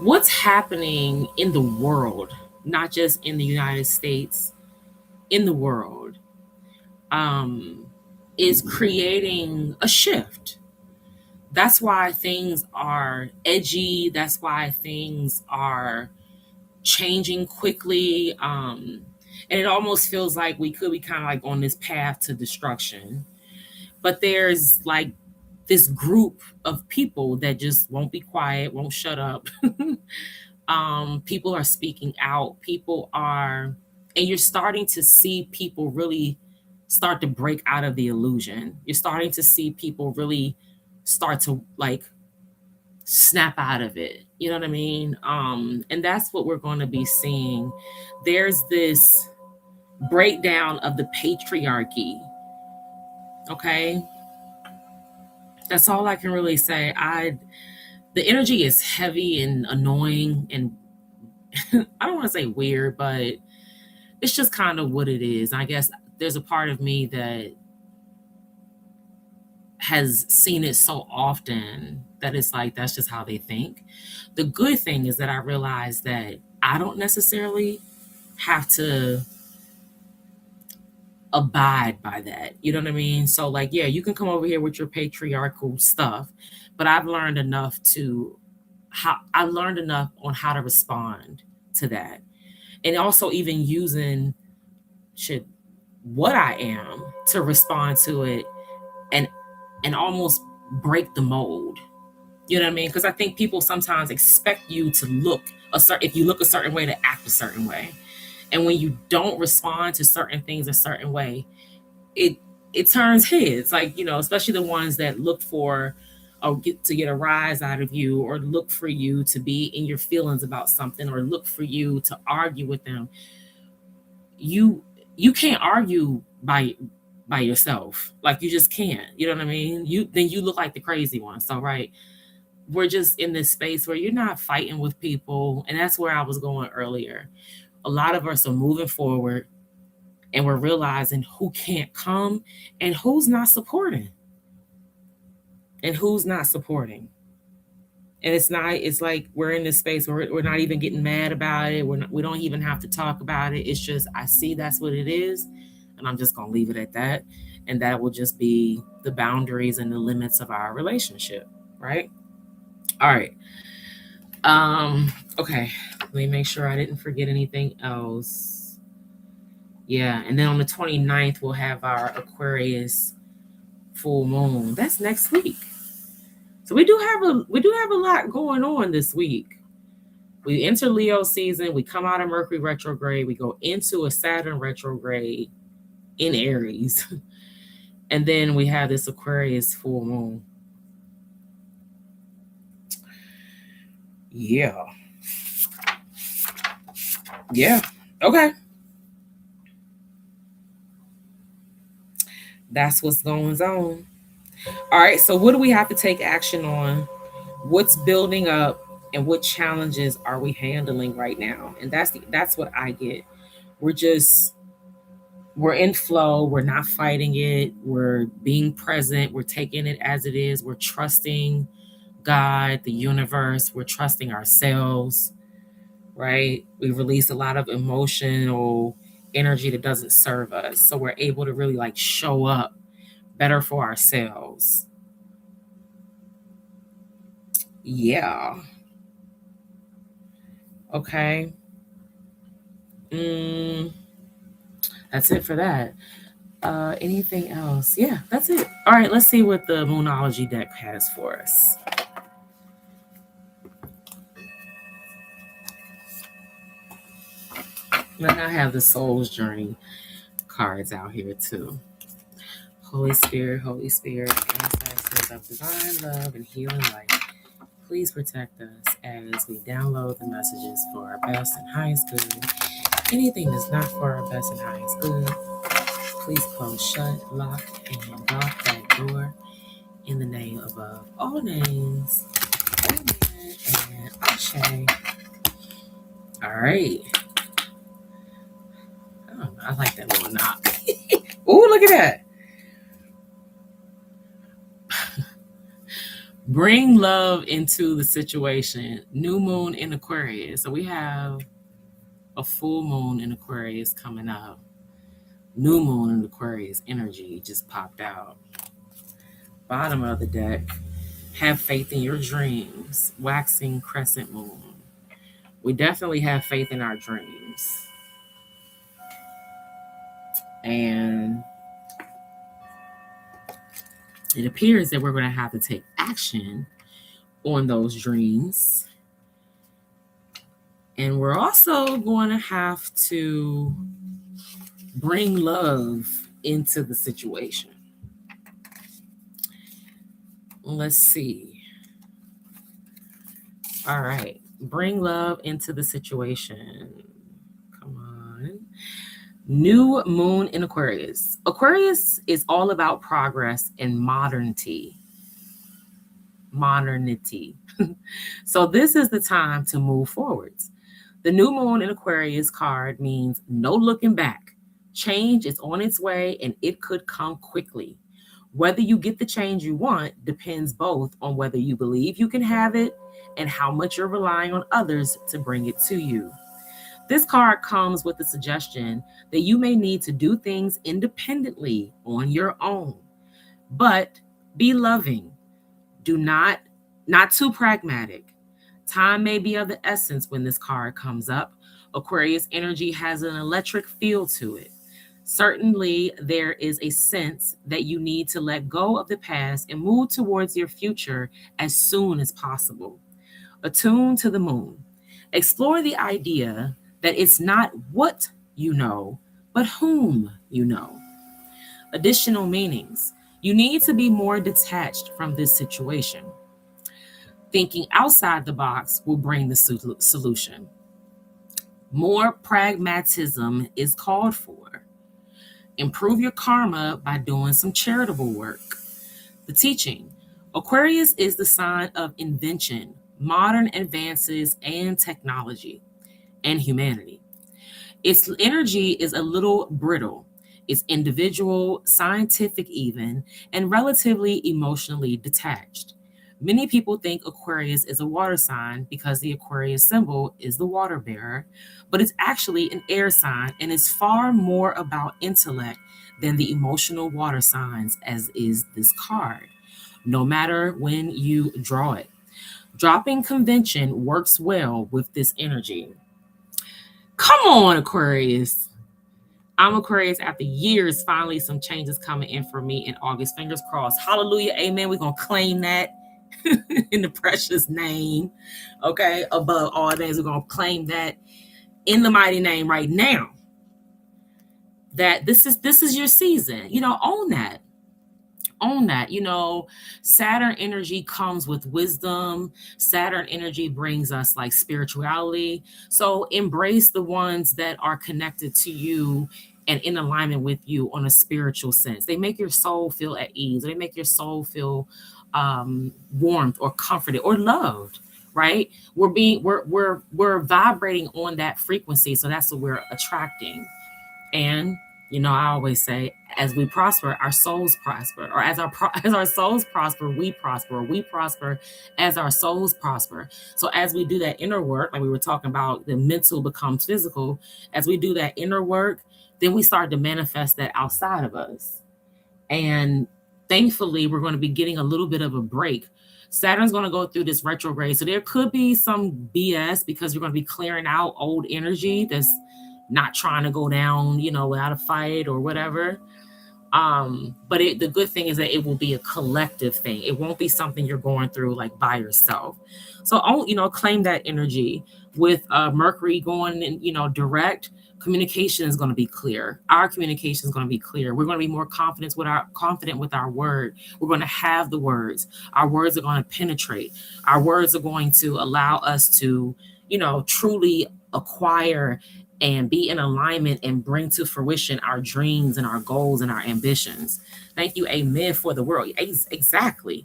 what's happening in the world, not just in the United States, in the world, is creating a shift. That's why things are edgy. That's why things are changing quickly. And it almost feels like we could be kind of like on this path to destruction. But there's like this group of people that just won't be quiet, won't shut up. People are speaking out. And you're starting to see people really start to break out of the illusion. You're starting to see people really start to like snap out of it. You know what I mean? And that's what we're going to be seeing. There's this breakdown of the patriarchy. Okay. That's all I can really say. The energy is heavy and annoying, and I don't want to say weird, but it's just kind of what it is. I guess there's a part of me that has seen it so often that it's like that's just how they think. The good thing is that I realize that I don't necessarily have to abide by that. You know what I mean? So like, yeah, you can come over here with your patriarchal stuff, but I've learned enough on how to respond to that. And also even using what I am to respond to it and almost break the mold. You know what I mean? Because I think people sometimes expect you to if you look a certain way, to act a certain way. And when you don't respond to certain things a certain way, it turns heads. Like, especially the ones that look for or get a rise out of you, or look for you to be in your feelings about something, or look for you to argue with them. You can't argue by yourself. Like, you just can't. You know what I mean? Then you look like the crazy one. So right, we're just in this space where you're not fighting with people, and that's where I was going earlier. A lot of us are moving forward, and we're realizing who can't come and who's not supporting. And who's not supporting. And it's like we're in this space where we're not even getting mad about it. We don't even have to talk about it. It's just, I see that's what it is, And I'm just going to leave it at that. And that will just be the boundaries and the limits of our relationship, right? All right. Okay. Let me make sure I didn't forget anything else. Yeah, and then on the 29th, we'll have our Aquarius full moon. That's next week. So we do have a lot going on this week. We enter Leo season, we come out of Mercury retrograde, we go into a Saturn retrograde in Aries. And then we have this Aquarius full moon. Yeah. Yeah. Okay. That's what's going on. All right. So what do we have to take action on? What's building up and what challenges are we handling right now? And that's what I get. We're in flow, we're not fighting it, we're being present, we're taking it as it is, we're trusting God, the universe, we're trusting ourselves, right? We release a lot of emotional energy that doesn't serve us. So we're able to really like show up better for ourselves. Yeah. Okay. That's it for that. Anything else? Yeah, that's it. All right, let's see what the Moonology deck has for us. And I have the Soul's Journey cards out here too. Holy Spirit, ancestors of divine love and healing light, please protect us as we download the messages for our best and highest good. Anything that's not for our best and highest good, please close, shut, lock, and lock that door in the name above all names. Amen and Ashe. All right. Oh, I like that little knock. Ooh, look at that. Bring love into the situation. New moon in Aquarius. So we have a full moon in Aquarius coming up. New moon in Aquarius energy just popped out. Bottom of the deck. Have faith in your dreams. Waxing crescent moon. We definitely have faith in our dreams. And it appears that we're going to have to take action on those dreams. And we're also going to have to bring love into the situation. Let's see. All right. Bring love into the situation. Come on. New moon in Aquarius. Aquarius is all about progress and modernity. So this is the time to move forwards. The new moon in Aquarius card means no looking back. Change is on its way and it could come quickly. Whether you get the change you want depends both on whether you believe you can have it and how much you're relying on others to bring it to you. This card comes with the suggestion that you may need to do things independently on your own, but be loving. Not too pragmatic. Time may be of the essence when this card comes up. Aquarius energy has an electric feel to it. Certainly, there is a sense that you need to let go of the past and move towards your future as soon as possible. Attune to the moon. Explore the idea that it's not what you know, but whom you know. Additional meanings. You need to be more detached from this situation. Thinking outside the box will bring the solution. More pragmatism is called for. Improve your karma by doing some charitable work. The teaching. Aquarius is the sign of invention, modern advances, and technology, and humanity. Its energy is a little brittle. It's individual, scientific even, and relatively emotionally detached. Many people think Aquarius is a water sign because the Aquarius symbol is the water bearer, but it's actually an air sign and is far more about intellect than the emotional water signs, as is this card, no matter when you draw it. Dropping convention works well with this energy. Come on, Aquarius. I'm Aquarius after years. Finally, some changes coming in for me in August. Fingers crossed. Hallelujah. Amen. We're going to claim that in the precious name. Okay. Above all things, we're going to claim that in the mighty name right now. That this is your season. Own that. Own that. Saturn energy comes with wisdom. Saturn energy brings us like spirituality. So embrace the ones that are connected to you and in alignment with you on a spiritual sense. They make your soul feel at ease. They make your soul feel warmth or comforted or loved. Right? We're vibrating on that frequency. So that's what we're attracting. And I always say, as we prosper, our souls prosper, or as our souls prosper, we prosper. Or we prosper as our souls prosper. So as we do that inner work, like we were talking about, the mental becomes physical. As we do that inner work, then we start to manifest that outside of us. And thankfully, we're going to be getting a little bit of a break. Saturn's going to go through this retrograde, so there could be some BS because you're going to be clearing out old energy that's not trying to go down, without a fight or whatever. But the good thing is that it will be a collective thing. It won't be something you're going through like by yourself. So, claim that energy with Mercury going in, direct. Communication is going to be clear. Our communication is going to be clear. We're going to be more confident with our word. We're going to have the words. Our words are going to penetrate. Our words are going to allow us to, truly acquire and be in alignment and bring to fruition our dreams and our goals and our ambitions. Thank you, amen, for the world. Exactly.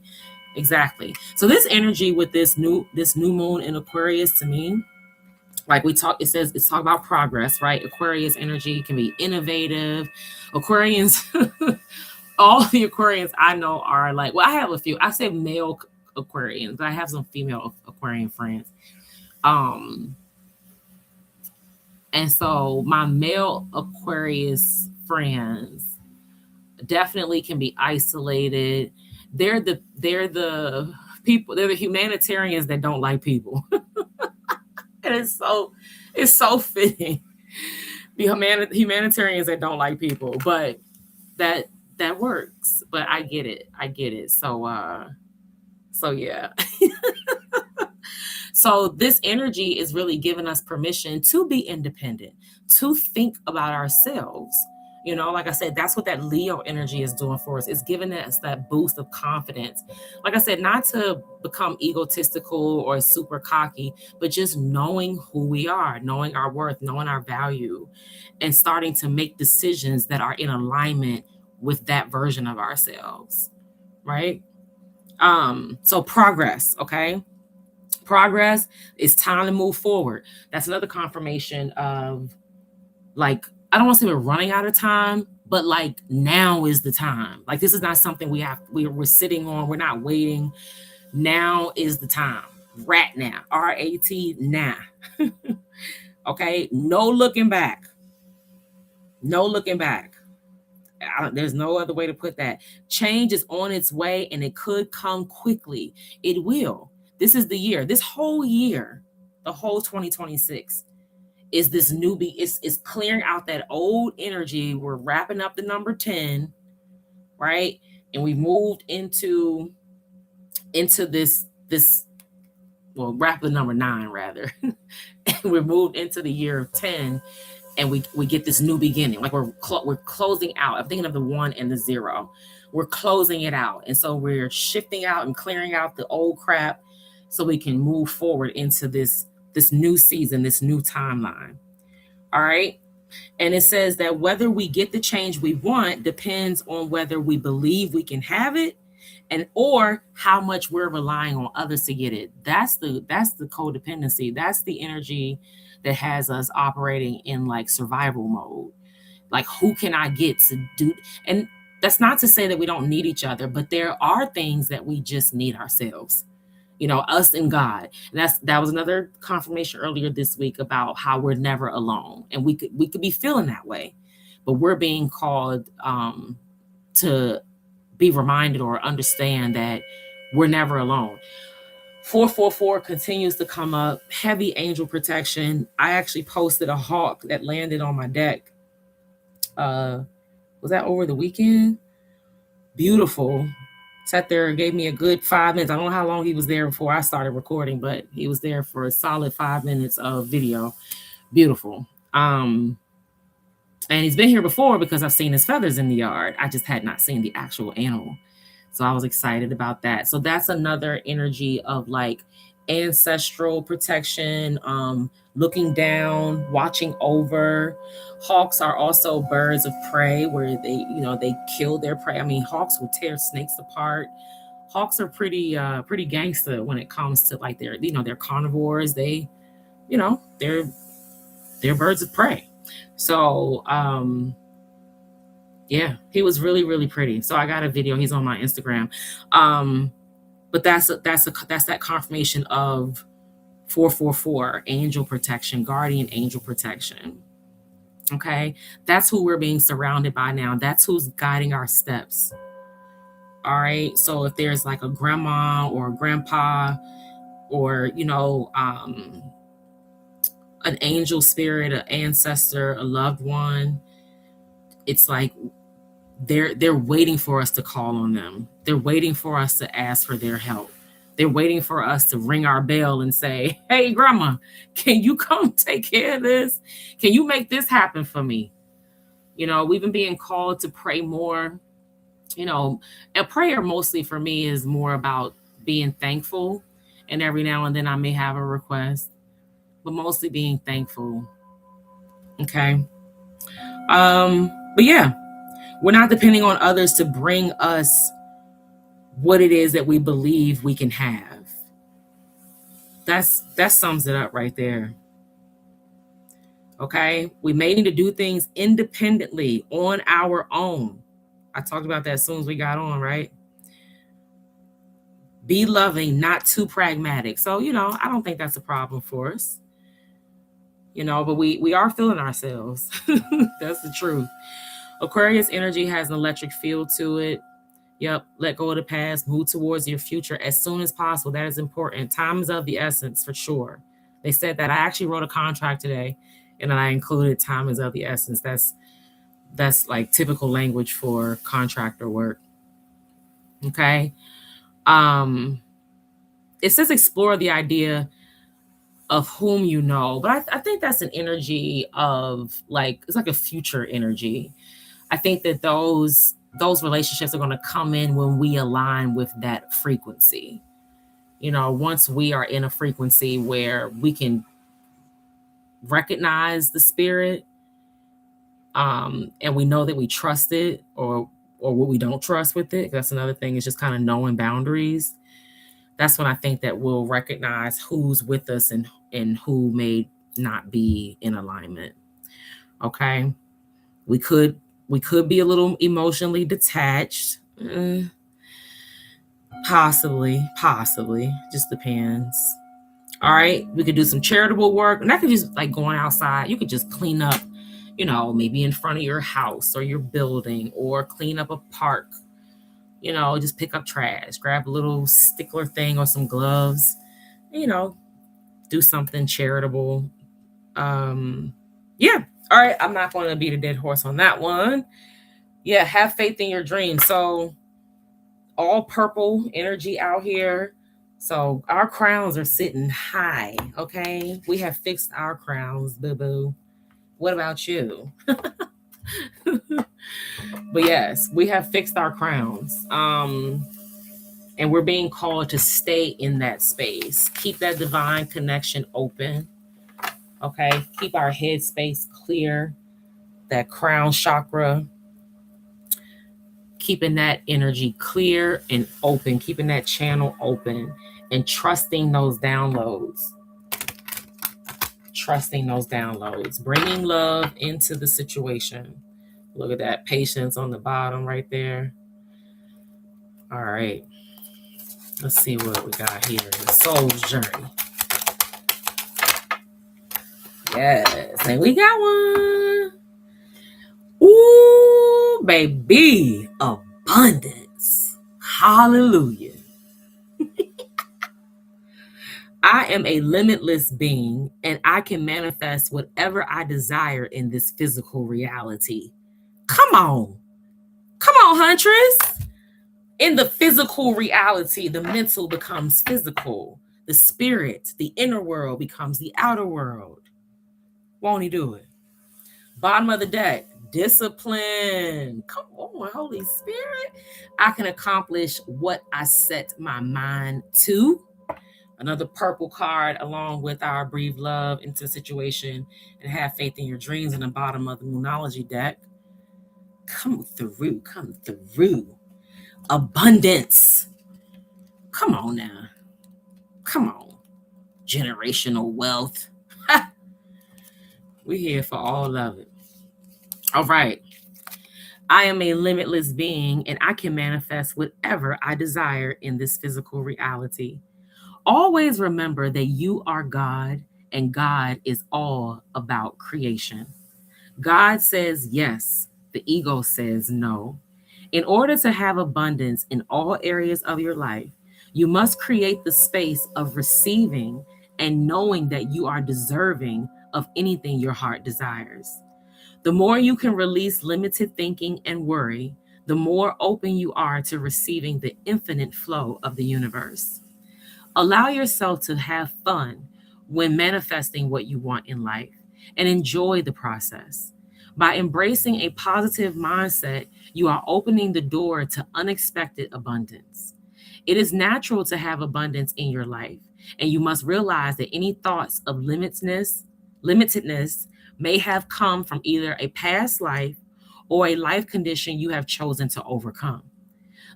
So this energy with this new moon in Aquarius, to me, like it's talk about progress, right? Aquarius energy can be innovative. Aquarians, all the Aquarians I know are like, well, I have a few. I say male Aquarians, but I have some female Aquarian friends. And so my male Aquarius friends definitely can be isolated. They're the people, they're the humanitarians that don't like people. And it's so fitting. The humanitarians that don't like people, but that works. But I get it. So yeah. So this energy is really giving us permission to be independent, to think about ourselves. Like I said, that's what that Leo energy is doing for us. It's giving us that boost of confidence. Like I said, not to become egotistical or super cocky, but just knowing who we are, knowing our worth, knowing our value, and starting to make decisions that are in alignment with that version of ourselves. Right? So progress, okay? Progress, it's time to move forward. That's another confirmation of, like, I don't want to say we're running out of time, but like now is the time. Like, this is not something we're sitting on. We're not waiting. Now is the time. Rat now. RAT now. Okay. No looking back. There's no other way to put that. Change is on its way and it could come quickly. It will. This is the year. This whole year, the whole 2026 is this newbie. It's clearing out that old energy. We're wrapping up the number 10, right? And we moved into this well, wrap the number 9 rather. And we're moved into the year of 10, and we get this new beginning. Like we're closing out. I'm thinking of the 1 and the 0. We're closing it out, and so we're shifting out and clearing out the old crap, so we can move forward into this new season, this new timeline. All right. And it says that whether we get the change we want depends on whether we believe we can have it, or how much we're relying on others to get it. That's the codependency. That's the energy that has us operating in like survival mode. Like, who can I get to do? And that's not to say that we don't need each other, but there are things that we just need ourselves. us and God. And that was another confirmation earlier this week about how we're never alone. And we could be feeling that way, but we're being called to be reminded or understand that we're never alone. 444 continues to come up. Heavy angel protection. I actually posted a hawk that landed on my deck. Was that over the weekend? Beautiful. Sat there and gave me a good 5 minutes. I don't know how long he was there before I started recording, but he was there for a solid 5 minutes of video. Beautiful. And he's been here before because I've seen his feathers in the yard. I just had not seen the actual animal. So I was excited about that. So that's another energy of like ancestral protection, looking down, watching over. Hawks are also birds of prey where they kill their prey. I mean, hawks will tear snakes apart. Hawks are pretty gangster when it comes to like they're carnivores. They're birds of prey. So, yeah, he was really, really pretty. So I got a video. He's on my Instagram. But that's that confirmation of 444, angel protection, guardian angel protection. Okay, that's who we're being surrounded by now. That's who's guiding our steps. All right. So if there's like a grandma or a grandpa or an angel spirit, an ancestor, a loved one, it's like they're waiting for us to call on them. They're waiting for us to ask for their help. They're waiting for us to ring our bell and say, hey, grandma, can you come take care of this? Can you make this happen for me? We've been being called to pray more, and prayer mostly for me is more about being thankful. And every now and then I may have a request, but mostly being thankful. Okay. But yeah, we're not depending on others to bring us what it is that we believe we can have. That sums it up right there. Okay. We may need to do things independently on our own. I talked about that as soon as we got on, right? Be loving, not too pragmatic. So, I don't think that's a problem for us. But we are feeling ourselves. That's the truth. Aquarius energy has an electric field to it. Yep. Let go of the past. Move towards your future as soon as possible. That is important. Time is of the essence for sure. They said that. I actually wrote a contract today and I included time is of the essence. That's like typical language for contractor work. Okay. It says explore the idea of whom you know, but I think that's an energy of it's like a future energy. I think that those relationships are going to come in when we align with that frequency. Once we are in a frequency where we can recognize the spirit, and we know that we trust it or what we don't trust with it. That's another thing, is just kind of knowing boundaries. That's when I think that we'll recognize who's with us and who may not be in alignment. Okay. We could be a little emotionally detached. Possibly. Just depends. All right. We could do some charitable work. And that could just like going outside. You could just clean up, maybe in front of your house or your building, or clean up a park. Just pick up trash, grab a little stickler thing or some gloves, do something charitable. Yeah. All right. I'm not going to beat a dead horse on that one. Yeah. Have faith in your dreams. So all purple energy out here. So our crowns are sitting high. Okay. We have fixed our crowns, boo-boo. What about you? But yes, we have fixed our crowns. And we're being called to stay in that space. Keep that divine connection open. Okay. Keep our head space clear. That crown chakra. Keeping that energy clear and open. Keeping that channel open. And trusting those downloads. Bringing love into the situation. Look at that. Patience on the bottom right there. All right. Let's see what we got here in the soul's journey. Yes, and we got one. Ooh, baby, abundance. Hallelujah. I am a limitless being, and I can manifest whatever I desire in this physical reality. Come on. Come on, Huntress. In the physical reality, the mental becomes physical. The spirit, the inner world becomes the outer world. Won't he do it? Bottom of the deck, discipline. Come on, Holy Spirit. I can accomplish what I set my mind to. Another purple card along with our breathe love into the situation and have faith in your dreams in the bottom of the Moonology deck. Come through, come through. Abundance. Come on now. Come on. Generational wealth. We're here for all of it. All right. I am a limitless being and I can manifest whatever I desire in this physical reality. Always remember that you are God and God is all about creation. God says yes, the ego says no. In order to have abundance in all areas of your life, you must create the space of receiving and knowing that you are deserving of anything your heart desires. The more you can release limited thinking and worry, the more open you are to receiving the infinite flow of the universe. Allow yourself to have fun when manifesting what you want in life and enjoy the process. By embracing a positive mindset, you are opening the door to unexpected abundance. It is natural to have abundance in your life, and you must realize that any thoughts of limitedness may have come from either a past life or a life condition you have chosen to overcome.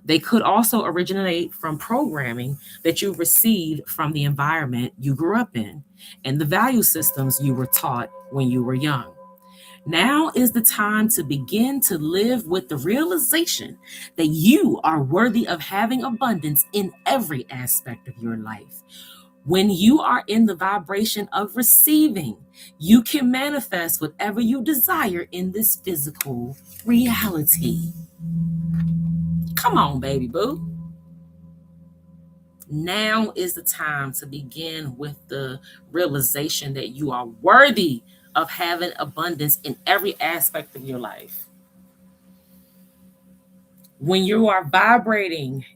They could also originate from programming that you received from the environment you grew up in and the value systems you were taught when you were young. Now is the time to begin to live with the realization that you are worthy of having abundance in every aspect of your life. When you are in the vibration of receiving, you can manifest whatever you desire in this physical reality. Come on, baby boo. Now is the time to begin with the realization that you are worthy of having abundance in every aspect of your life. When you are vibrating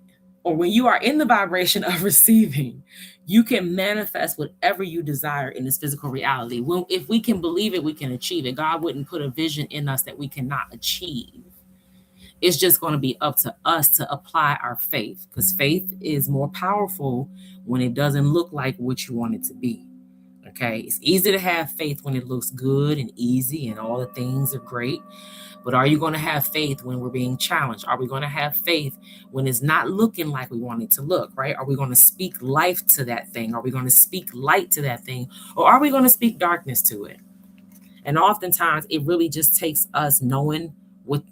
or when you are in the vibration of receiving, you can manifest whatever you desire in this physical reality. If we can believe it, we can achieve it. God wouldn't put a vision in us that we cannot achieve. It's just going to be up to us to apply our faith, because faith is more powerful when it doesn't look like what you want it to be. Okay. It's easy to have faith when it looks good and easy and all the things are great. But are you going to have faith when we're being challenged? Are we going to have faith when it's not looking like we want it to look, right? Are we going to speak life to that thing? Are we going to speak light to that thing? Or are we going to speak darkness to it? And oftentimes it really just takes us knowing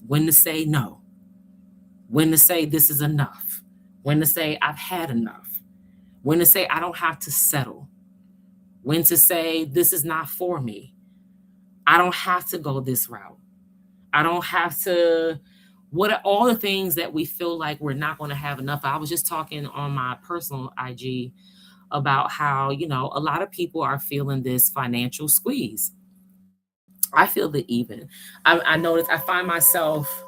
when to say no, when to say this is enough, when to say I've had enough, when to say I don't have to settle, when to say this is not for me. I don't have to go this route. I don't have to, what are all the things that we feel like we're not going to have enough. I was just talking on my personal IG about how, a lot of people are feeling this financial squeeze. I feel that even. I notice I find myself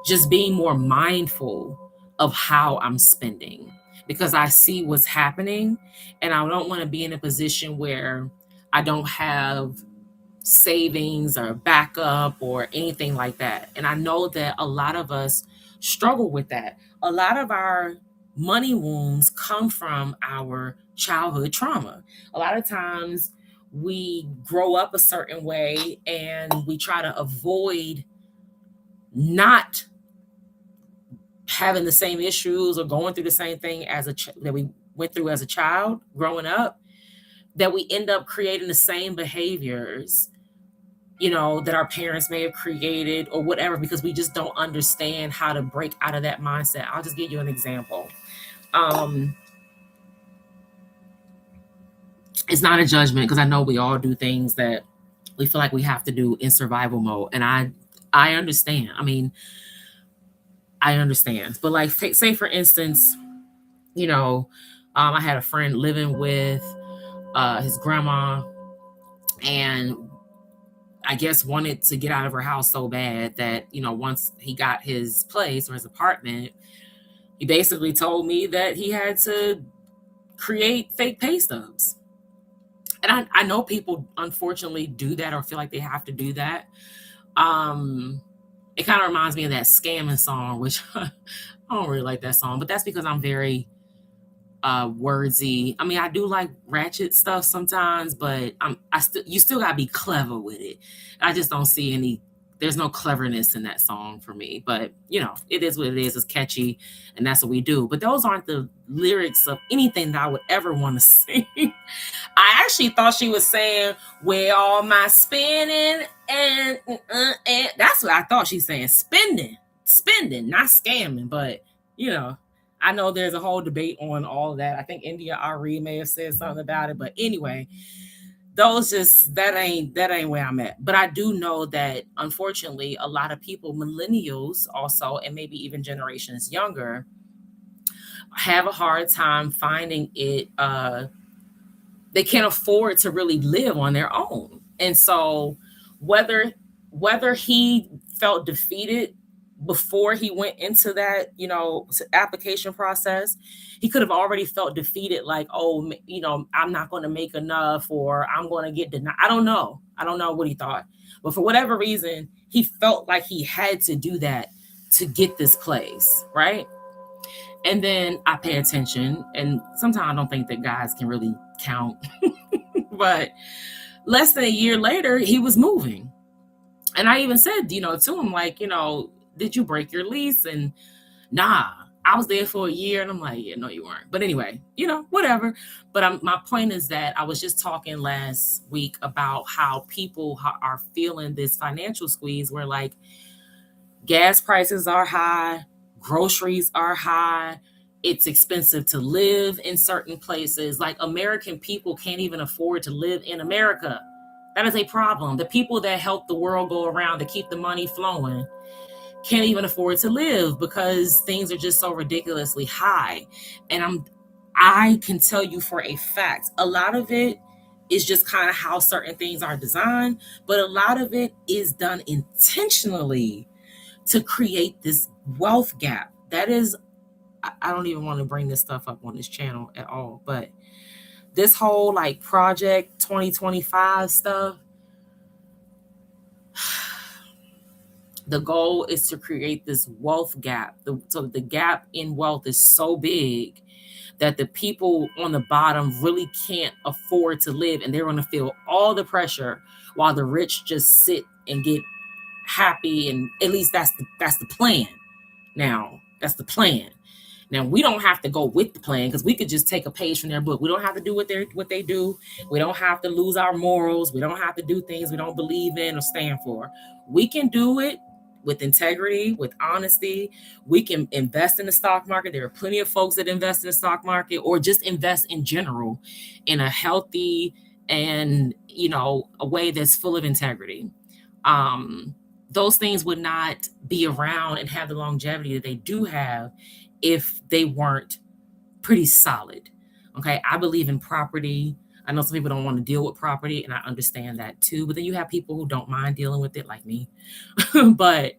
just being more mindful of how I'm spending because I see what's happening and I don't want to be in a position where I don't have savings or backup or anything like that. And I know that a lot of us struggle with that. A lot of our money wounds come from our childhood trauma. A lot of times we grow up a certain way and we try to avoid not having the same issues or going through the same thing that we went through as a child growing up, that we end up creating the same behaviors that our parents may have created or whatever, because we just don't understand how to break out of that mindset. I'll just give you an example. It's not a judgment, because I know we all do things that we feel like we have to do in survival mode, and I understand. I mean, I understand, but like, say for instance, I had a friend living with his grandma, and I guess wanted to get out of her house so bad that, once he got his place or his apartment, he basically told me that he had to create fake pay stubs. And I know people unfortunately do that or feel like they have to do that. It kind of reminds me of that scamming song, which I don't really like that song, but that's because I'm very wordsy. I mean, I do like ratchet stuff sometimes, but you still gotta be clever with it. I just don't see there's no cleverness in that song for me, but it is what it is. It's catchy, and that's what we do. But those aren't the lyrics of anything that I would ever want to sing. I actually thought she was saying, "Where all my spinning," and that's what I thought she's saying. Spending, not scamming. But I know there's a whole debate on all of that. I think India Ari may have said something about it, but anyway, that ain't where I'm at. But I do know that unfortunately, a lot of people, millennials also, and maybe even generations younger, have a hard time finding it. They can't afford to really live on their own, and so whether he felt defeated before he went into that application process, he could have already felt defeated, like, oh, I'm not going to make enough, or I'm going to get denied. I don't know what he thought, but for whatever reason, he felt like he had to do that to get this place, right? And then I pay attention, and sometimes I don't think that guys can really count. But less than a year later, he was moving. And I even said, to him, like, did you break your lease? And nah, I was there for a year. And I'm like, yeah, no, you weren't. But anyway, whatever. But my point is that I was just talking last week about how people are feeling this financial squeeze where, like, gas prices are high, groceries are high, it's expensive to live in certain places. Like, American people can't even afford to live in America. That is a problem. The people that help the world go around, to keep the money flowing, can't even afford to live because things are just so ridiculously high. And I can tell you for a fact, a lot of it is just kind of how certain things are designed, but a lot of it is done intentionally to create this wealth gap. That is, I don't even want to bring this stuff up on this channel at all, but this whole like Project 2025 stuff, the goal is to create this wealth gap. So the gap in wealth is so big that the people on the bottom really can't afford to live, and they're going to feel all the pressure while the rich just sit and get happy. And at least that's the plan. Now, that's the plan. Now, we don't have to go with the plan, because we could just take a page from their book. We don't have to do what they do. We don't have to lose our morals. We don't have to do things we don't believe in or stand for. We can do it with integrity, with honesty. We can invest in the stock market. There are plenty of folks that invest in the stock market, or just invest in general in a healthy and, a way that's full of integrity. Those things would not be around and have the longevity that they do have if they weren't pretty solid. Okay. I believe in property. I know some people don't want to deal with property, and I understand that too. But then you have people who don't mind dealing with it, like me. But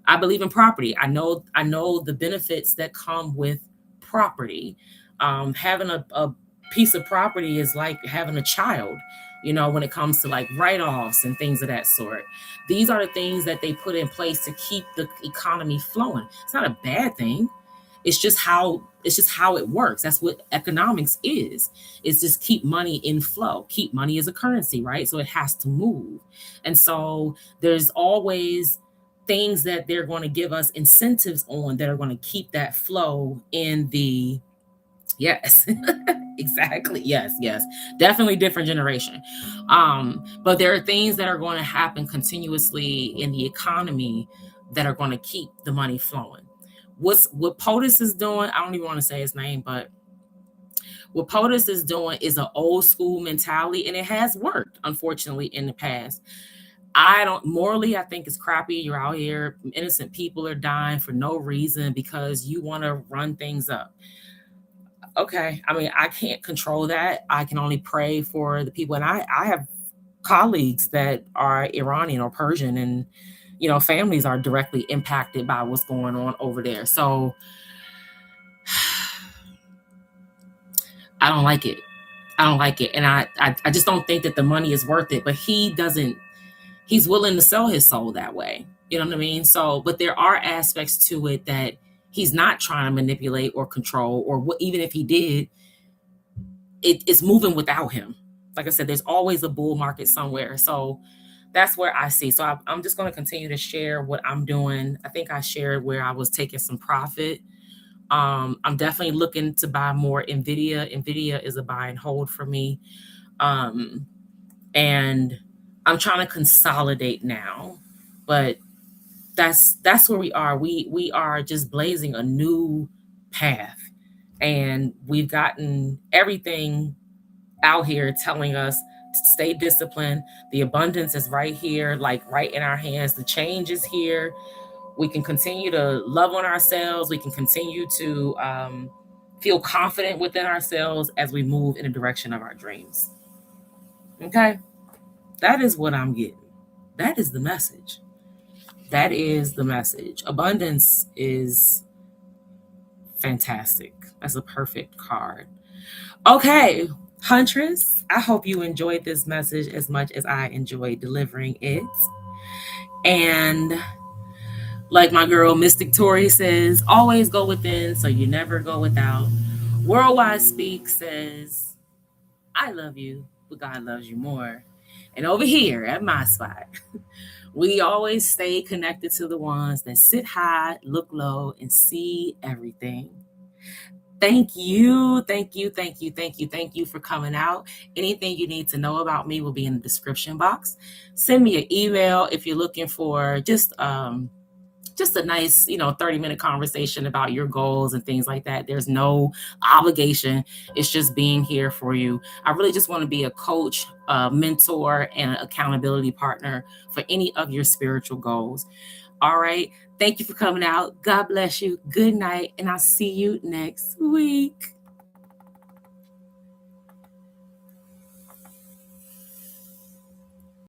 I believe in property. I know the benefits that come with property. Having a piece of property is like having a child, when it comes to like write-offs and things of that sort. These are the things that they put in place to keep the economy flowing. It's not a bad thing. It's just how it works. That's what economics is. It's just keep money in flow. Keep money as a currency, right? So it has to move. And so there's always things that they're going to give us incentives on that are going to keep that flow in the, yes, exactly. Yes. Definitely different generation. But there are things that are going to happen continuously in the economy that are going to keep the money flowing. what POTUS is doing, I don't even want to say his name, but what POTUS is doing is an old school mentality, and it has worked, unfortunately, in the past. Morally, I think it's crappy. You're out here, innocent people are dying for no reason because you want to run things up. Okay, I mean, I can't control that. I can only pray for the people. And I have colleagues that are Iranian or Persian, and, families are directly impacted by what's going on over there. So I don't like it. I don't like it. And I just don't think that the money is worth it. But he's willing to sell his soul that way. You know what I mean? So, but there are aspects to it that he's not trying to manipulate or control, or even if he did, it's moving without him. Like I said, there's always a bull market somewhere. So that's where I see. So I'm just going to continue to share what I'm doing. I think I shared where I was taking some profit. I'm definitely looking to buy more NVIDIA. NVIDIA is a buy and hold for me. And I'm trying to consolidate now, but that's where we are. We are just blazing a new path, and we've gotten everything out here telling us to stay disciplined. The abundance is right here, like right in our hands. The change is here. We can continue to love on ourselves. We can continue to feel confident within ourselves as we move in the direction of our dreams. Okay? That is what I'm getting. That is the message. That is the message. Abundance is fantastic. That's a perfect card. Okay, Huntress, I hope you enjoyed this message as much as I enjoyed delivering it. And like my girl Mystic Tori says, always go within so you never go without. Worldwide Speak says, I love you, but God loves you more. And over here at MiSpot, we always stay connected to the ones that sit high, look low, and see everything. Thank you for coming out. Anything you need to know about me will be in the description box. Send me an email if you're looking for just a nice, 30-minute conversation about your goals and things like that. There's no obligation. It's just being here for you. I really just want to be a coach, a mentor, and an accountability partner for any of your spiritual goals. All right. Thank you for coming out. God bless you. Good night. And I'll see you next week.